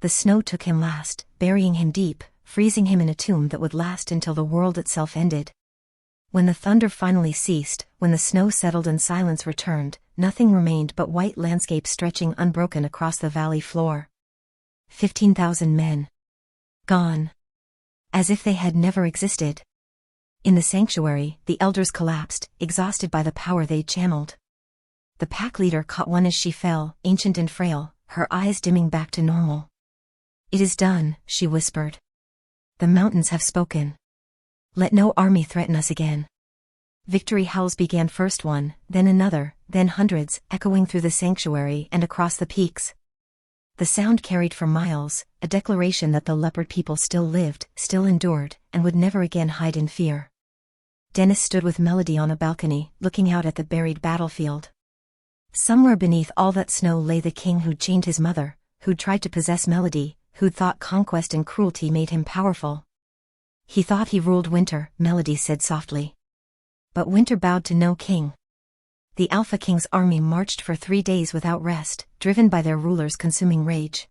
The snow took him last, burying him deep, freezing him in a tomb that would last until the world itself ended. When the thunder finally ceased, when the snow settled and silence returned, nothing remained but white landscape stretching unbroken across the valley floor. 15,000 men. Gone. As if they had never existed. In the sanctuary, the elders collapsed, exhausted by the power they'd channeled. The pack leader caught one as she fell, ancient and frail, her eyes dimming back to normal. It is done, she whispered. The mountains have spoken. Let no army threaten us again. Victory howls began, first one, then another, then hundreds, echoing through the sanctuary and across the peaks. The sound carried for miles, a declaration that the leopard people still lived, still endured, and would never again hide in fear. Dennis stood with Melody on a balcony, looking out at the buried battlefield. Somewhere beneath all that snow lay the king who'd chained his mother, who'd tried to possess Melody, who'd thought conquest and cruelty made him powerful. He thought he ruled Winter, Melody said softly. But Winter bowed to no king. The Alpha King's army marched for 3 days without rest, driven by their ruler's consuming rage.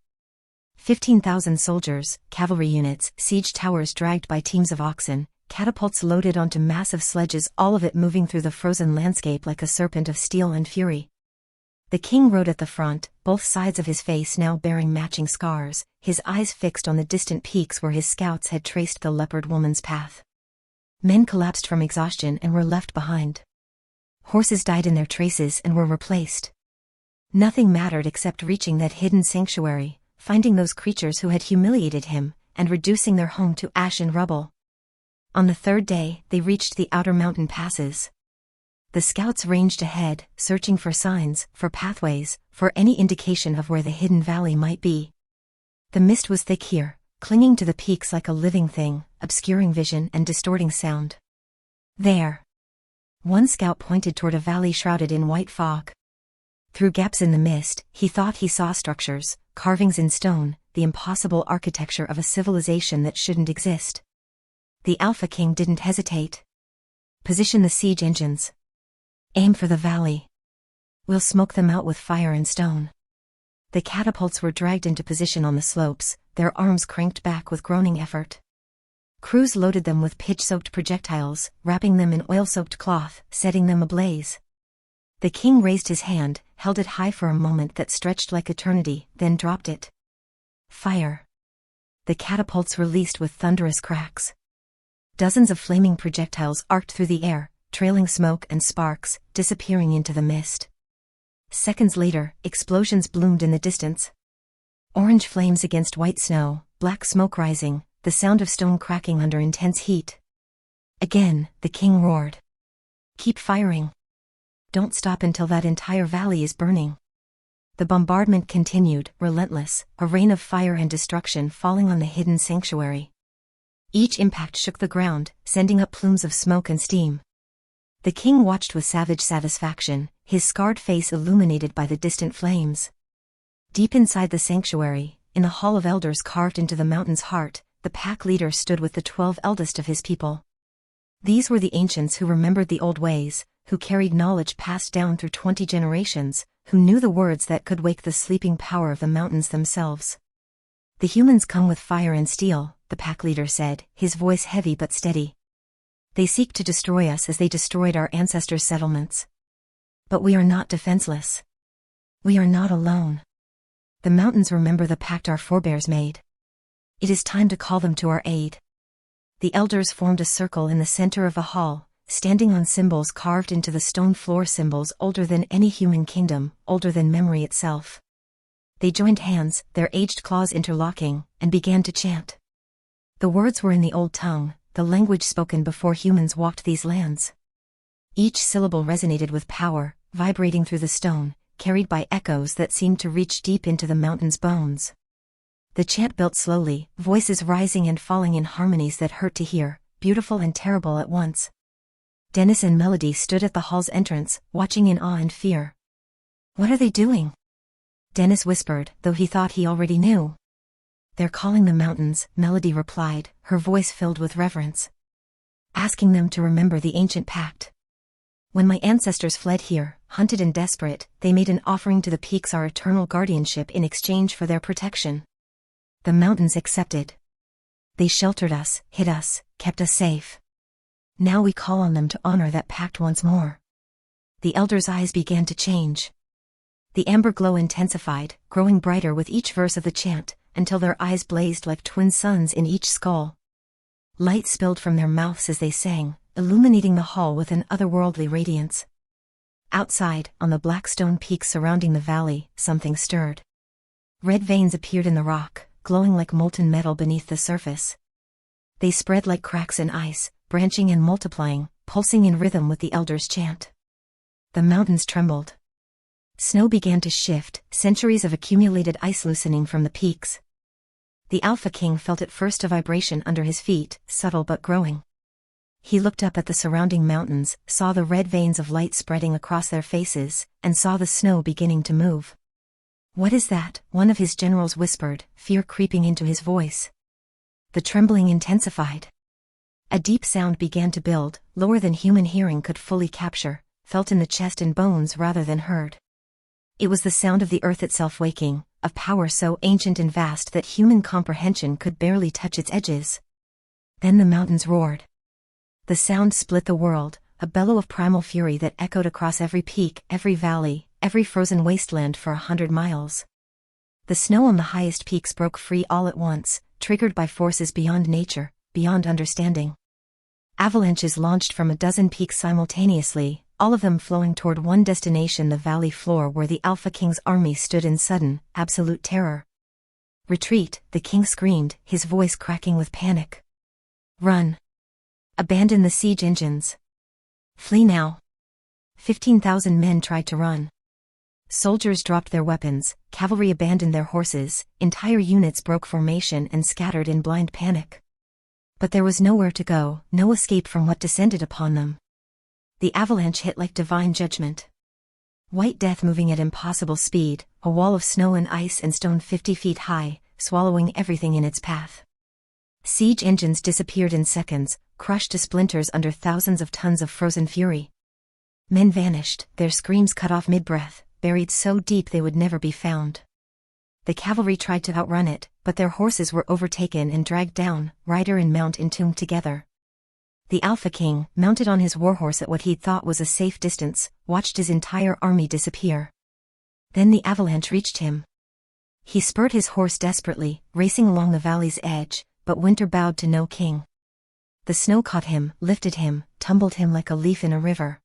15,000 soldiers, cavalry units, siege towers dragged by teams of oxen, catapults loaded onto massive sledges, all of it moving through the frozen landscape like a serpent of steel and fury. The king rode at the front, both sides of his face now bearing matching scars, his eyes fixed on the distant peaks where his scouts had traced the Leopard Woman's path. Men collapsed from exhaustion and were left behind. Horses died in their traces and were replaced. Nothing mattered except reaching that hidden sanctuary, finding those creatures who had humiliated him, and reducing their home to ash and rubble. On the 3rd day, they reached the outer mountain passes. The scouts ranged ahead, searching for signs, for pathways, for any indication of where the hidden valley might be. The mist was thick here, clinging to the peaks like a living thing, obscuring vision and distorting sound. There. One scout pointed toward a valley shrouded in white fog. Through gaps in the mist, he thought he saw structures, carvings in stone, the impossible architecture of a civilization that shouldn't exist. The Alpha King didn't hesitate. Position the siege engines. Aim for the valley. We'll smoke them out with fire and stone. The catapults were dragged into position on the slopes, their arms cranked back with groaning effort. Crews loaded them with pitch-soaked projectiles, wrapping them in oil-soaked cloth, setting them ablaze. The king raised his hand, held it high for a moment that stretched like eternity, then dropped it. Fire. The catapults released with thunderous cracks. Dozens of flaming projectiles arced through the air, trailing smoke and sparks, disappearing into the mist. Seconds later, explosions bloomed in the distance. Orange flames against white snow, black smoke rising, the sound of stone cracking under intense heat. Again, the king roared. Keep firing. Don't stop until that entire valley is burning. The bombardment continued, relentless, a rain of fire and destruction falling on the hidden sanctuary. Each impact shook the ground, sending up plumes of smoke and steam. The king watched with savage satisfaction, his scarred face illuminated by the distant flames. Deep inside the sanctuary, in a hall of elders carved into the mountain's heart, the pack leader stood with the 12 eldest of his people. These were the ancients who remembered the old ways, who carried knowledge passed down through 20 generations, who knew the words that could wake the sleeping power of the mountains themselves. The humans come with fire and steel, the pack leader said, his voice heavy but steady. They seek to destroy us as they destroyed our ancestors' settlements. But we are not defenseless. We are not alone. The mountains remember the pact our forebears made. It is time to call them to our aid. The elders formed a circle in the center of the hall, standing on symbols carved into the stone floor, symbols older than any human kingdom, older than memory itself. They joined hands, their aged claws interlocking, and began to chant. The words were in the old tongue, the language spoken before humans walked these lands. Each syllable resonated with power, vibrating through the stone, carried by echoes that seemed to reach deep into the mountain's bones. The chant built slowly, voices rising and falling in harmonies that hurt to hear, beautiful and terrible at once. Dennis and Melody stood at the hall's entrance, watching in awe and fear. What are they doing? Dennis whispered, though he thought he already knew. They're calling the mountains, Melody replied, her voice filled with reverence. Asking them to remember the ancient pact. When my ancestors fled here, hunted and desperate, they made an offering to the peaks, our eternal guardianship in exchange for their protection. The mountains accepted. They sheltered us, hid us, kept us safe. Now we call on them to honor that pact once more. The elders' eyes began to change. The amber glow intensified, growing brighter with each verse of the chant, until their eyes blazed like twin suns in each skull. Light spilled from their mouths as they sang, illuminating the hall with an otherworldly radiance. Outside, on the black stone peaks surrounding the valley, something stirred. Red veins appeared in the rock, glowing like molten metal beneath the surface. They spread like cracks in ice, branching and multiplying, pulsing in rhythm with the elders' chant. The mountains trembled. Snow began to shift, centuries of accumulated ice loosening from the peaks. The Alpha King felt at first a vibration under his feet, subtle but growing. He looked up at the surrounding mountains, saw the red veins of light spreading across their faces, and saw the snow beginning to move. "What is that?" one of his generals whispered, fear creeping into his voice. The trembling intensified. A deep sound began to build, lower than human hearing could fully capture, felt in the chest and bones rather than heard. It was the sound of the earth itself waking, of power so ancient and vast that human comprehension could barely touch its edges. Then the mountains roared. The sound split the world, a bellow of primal fury that echoed across every peak, every valley, every frozen wasteland for 100 miles. The snow on the highest peaks broke free all at once, triggered by forces beyond nature, beyond understanding. Avalanches launched from a dozen peaks simultaneously, all of them flowing toward one destination, the valley floor where the Alpha King's army stood in sudden, absolute terror. "Retreat," the king screamed, his voice cracking with panic. "Run. Abandon the siege engines. Flee now." 15,000 men tried to run. Soldiers dropped their weapons, cavalry abandoned their horses, entire units broke formation and scattered in blind panic. But there was nowhere to go, no escape from what descended upon them. The avalanche hit like divine judgment. White death moving at impossible speed, a wall of snow and ice and stone 50 feet high, swallowing everything in its path. Siege engines disappeared in seconds, crushed to splinters under thousands of tons of frozen fury. Men vanished, their screams cut off mid-breath, buried so deep they would never be found. The cavalry tried to outrun it, but their horses were overtaken and dragged down, rider and mount entombed together. The Alpha King, mounted on his warhorse at what he thought was a safe distance, watched his entire army disappear. Then the avalanche reached him. He spurred his horse desperately, racing along the valley's edge, but winter bowed to no king. The snow caught him, lifted him, tumbled him like a leaf in a river.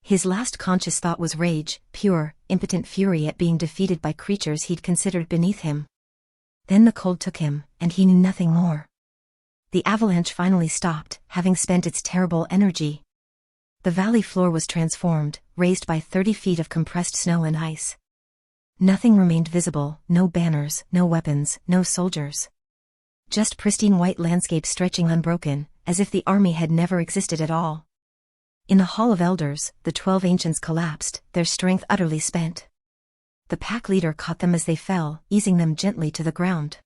His last conscious thought was rage, pure, impotent fury at being defeated by creatures he'd considered beneath him. Then the cold took him, and he knew nothing more. The avalanche finally stopped, having spent its terrible energy. The valley floor was transformed, raised by 30 feet of compressed snow and ice. Nothing remained visible, no banners, no weapons, no soldiers. Just pristine white landscape stretching unbroken, as if the army had never existed at all. In the Hall of Elders, the 12 ancients collapsed, their strength utterly spent. The pack leader caught them as they fell, easing them gently to the ground.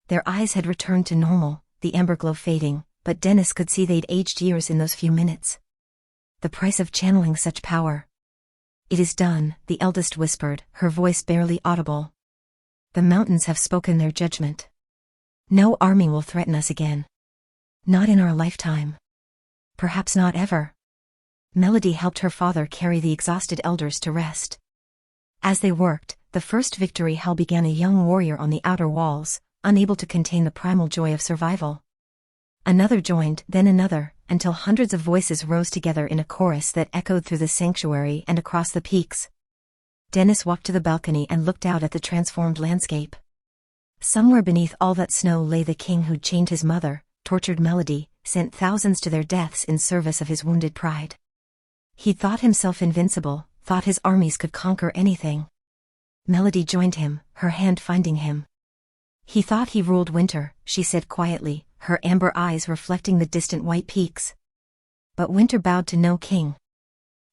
Their eyes had returned to normal, the amber glow fading, but Dennis could see they'd aged years in those few minutes. The price of channeling such power. "It is done," the eldest whispered, her voice barely audible. "The mountains have spoken their judgment. No army will threaten us again. Not in our lifetime. Perhaps not ever." Melody helped her father carry the exhausted elders to rest. As they worked, the first victory hell began. A young warrior on the outer walls, unable to contain the primal joy of survival. Another joined, then another, until hundreds of voices rose together in a chorus that echoed through the sanctuary and across the peaks. Dennis walked to the balcony and looked out at the transformed landscape. Somewhere beneath all that snow lay the king who'd chained his mother, tortured Melody, sent thousands to their deaths in service of his wounded pride. He thought himself invincible, thought his armies could conquer anything. Melody joined him, her hand finding him. "He thought he ruled winter," she said quietly, her amber eyes reflecting the distant white peaks. "But winter bowed to no king.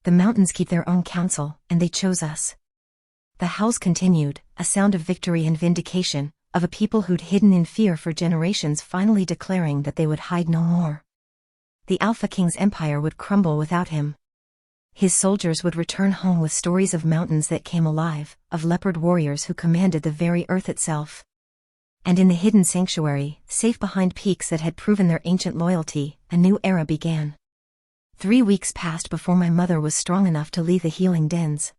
The mountains keep their own counsel, and they chose us." The howls continued, a sound of victory and vindication, of a people who'd hidden in fear for generations finally declaring that they would hide no more. The Alpha King's empire would crumble without him. His soldiers would return home with stories of mountains that came alive, of leopard warriors who commanded the very earth itself. And in the hidden sanctuary, safe behind peaks that had proven their ancient loyalty, a new era began. 3 weeks passed before my mother was strong enough to leave the healing dens.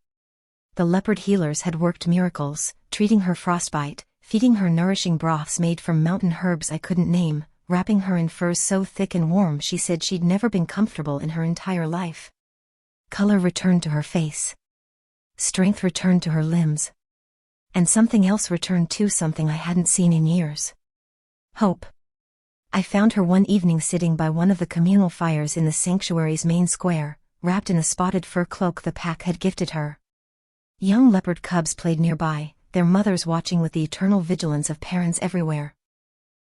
The leopard healers had worked miracles, treating her frostbite, feeding her nourishing broths made from mountain herbs I couldn't name, wrapping her in furs so thick and warm she said she'd never been comfortable in her entire life. Color returned to her face. Strength returned to her limbs. And something else returned too, something I hadn't seen in years. Hope. I found her one evening sitting by one of the communal fires in the sanctuary's main square, wrapped in a spotted fur cloak the pack had gifted her. Young leopard cubs played nearby, their mothers watching with the eternal vigilance of parents everywhere.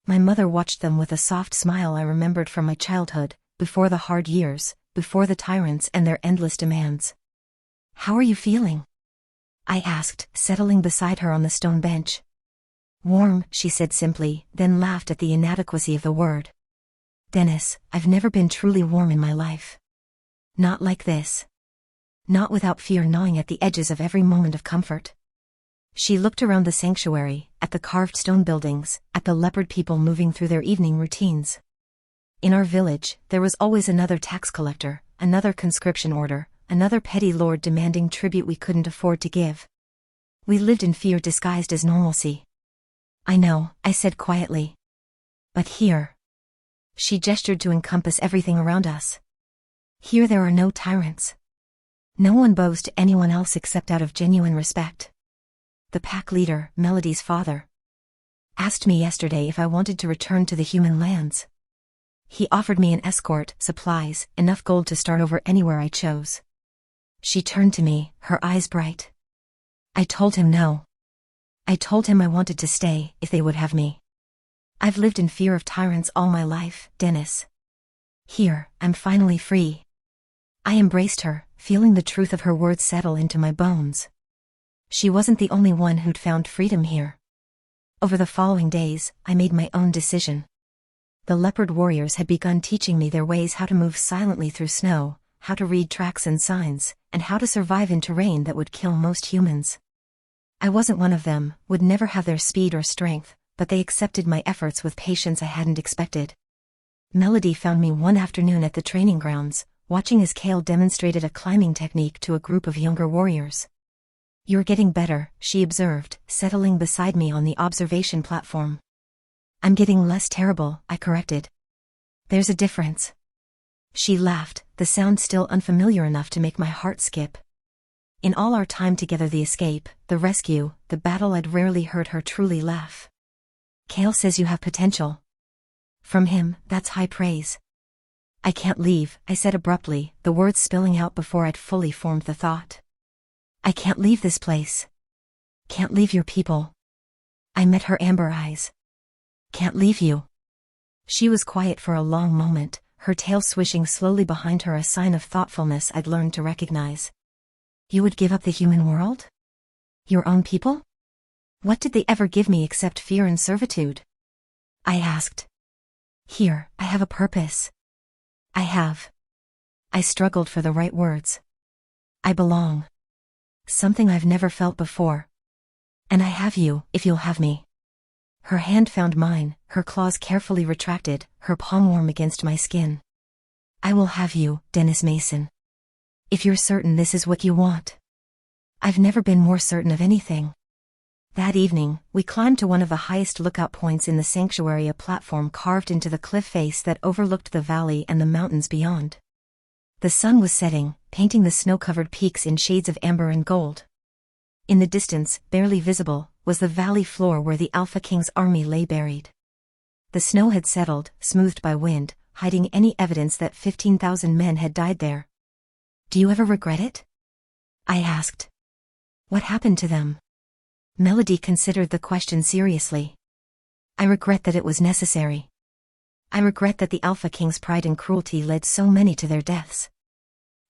My mother watched them with a soft smile I remembered from my childhood, before the hard years, before the tyrants and their endless demands. "How are you feeling?" I asked, settling beside her on the stone bench. "Warm," she said simply, then laughed at the inadequacy of the word. "Dennis, I've never been truly warm in my life. Not like this. Not without fear gnawing at the edges of every moment of comfort." She looked around the sanctuary, at the carved stone buildings, at the leopard people moving through their evening routines. In our village, there was always another tax collector, another conscription order, another petty lord demanding tribute we couldn't afford to give. We lived in fear disguised as normalcy. "I know," I said quietly. "But here." She gestured to encompass everything around us. "Here there are no tyrants. No one bows to anyone else except out of genuine respect. The pack leader, Melody's father, asked me yesterday if I wanted to return to the human lands. He offered me an escort, supplies, enough gold to start over anywhere I chose." She turned to me, her eyes bright. "I told him no. I told him I wanted to stay, if they would have me. I've lived in fear of tyrants all my life, Dennis. Here, I'm finally free." I embraced her, feeling the truth of her words settle into my bones. She wasn't the only one who'd found freedom here. Over the following days, I made my own decision. The leopard warriors had begun teaching me their ways: how to move silently through snow, how to read tracks and signs, and how to survive in terrain that would kill most humans. I wasn't one of them, would never have their speed or strength, but they accepted my efforts with patience I hadn't expected. Melody found me one afternoon at the training grounds, watching as Kale demonstrated a climbing technique to a group of younger warriors. "You're getting better," she observed, settling beside me on the observation platform. "I'm getting less terrible," I corrected. "There's a difference." She laughed, the sound still unfamiliar enough to make my heart skip. In all our time together, the escape, the rescue, the battle, I'd rarely heard her truly laugh. "Kale says you have potential. From him, that's high praise." "I can't leave," I said abruptly, the words spilling out before I'd fully formed the thought. "I can't leave this place. Can't leave your people." I met her amber eyes. "Can't leave you." She was quiet for a long moment, her tail swishing slowly behind her, a sign of thoughtfulness I'd learned to recognize. "You would give up the human world? Your own people? What did they ever give me except fear and servitude?" I asked. "Here, I have a purpose. I have." I struggled for the right words. "I belong. Something I've never felt before. And I have you, if you'll have me." Her hand found mine, her claws carefully retracted, her palm warm against my skin. "I will have you, Dennis Mason. If you're certain this is what you want." I've never been more certain of anything. That evening, we climbed to one of the highest lookout points in the sanctuary, a platform carved into the cliff face that overlooked the valley and the mountains beyond. The sun was setting, painting the snow-covered peaks in shades of amber and gold. In the distance, barely visible, was the valley floor where the Alpha King's army lay buried. The snow had settled, smoothed by wind, hiding any evidence that 15,000 men had died there. "Do you ever regret it?" I asked. "What happened to them?" Melody considered the question seriously. "I regret that it was necessary. I regret that the Alpha King's pride and cruelty led so many to their deaths.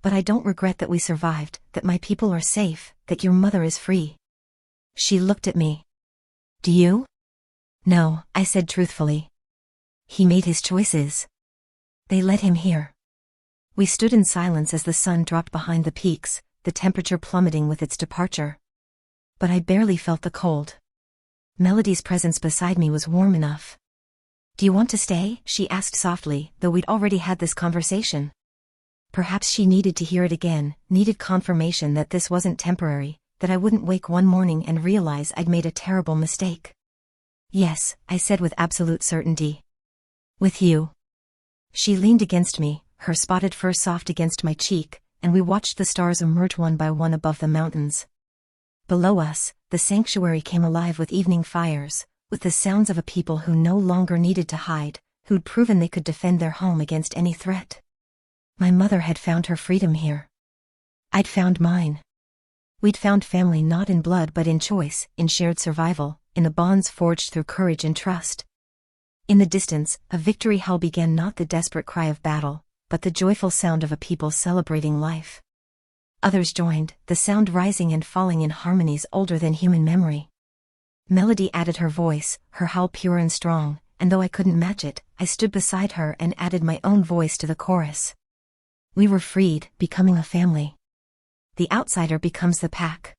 But I don't regret that we survived, that my people are safe, that your mother is free." She looked at me. "Do you?" "No," I said truthfully. "He made his choices. They led him here." We stood in silence as the sun dropped behind the peaks, the temperature plummeting with its departure. But I barely felt the cold. Melody's presence beside me was warm enough. "Do you want to stay?" she asked softly, though we'd already had this conversation. Perhaps she needed to hear it again, needed confirmation that this wasn't temporary, that I wouldn't wake one morning and realize I'd made a terrible mistake. "Yes," I said with absolute certainty. "With you." She leaned against me, her spotted fur soft against my cheek, and we watched the stars emerge one by one above the mountains. Below us, the sanctuary came alive with evening fires, with the sounds of a people who no longer needed to hide, who'd proven they could defend their home against any threat. My mother had found her freedom here. I'd found mine. We'd found family not in blood but in choice, in shared survival, in the bonds forged through courage and trust. In the distance, a victory howl began, not the desperate cry of battle, but the joyful sound of a people celebrating life. Others joined, the sound rising and falling in harmonies older than human memory. Melody added her voice, her howl pure and strong, and though I couldn't match it, I stood beside her and added my own voice to the chorus. We were freed, becoming a family. The outsider becomes the pack.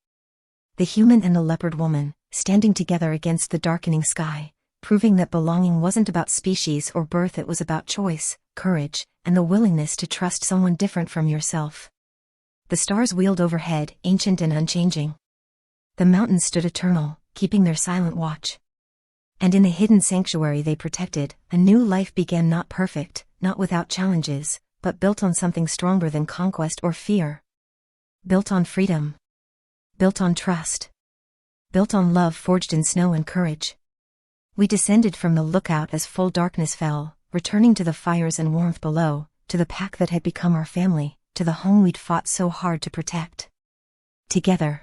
The human and the leopard woman, standing together against the darkening sky, proving that belonging wasn't about species or birth, it was about choice, courage, and the willingness to trust someone different from yourself. The stars wheeled overhead, ancient and unchanging. The mountains stood eternal, keeping their silent watch. And in the hidden sanctuary they protected, a new life began, not perfect, not without challenges, but built on something stronger than conquest or fear. Built on freedom. Built on trust. Built on love forged in snow and courage. We descended from the lookout as full darkness fell, returning to the fires and warmth below, to the pack that had become our family, to the home we'd fought so hard to protect. Together,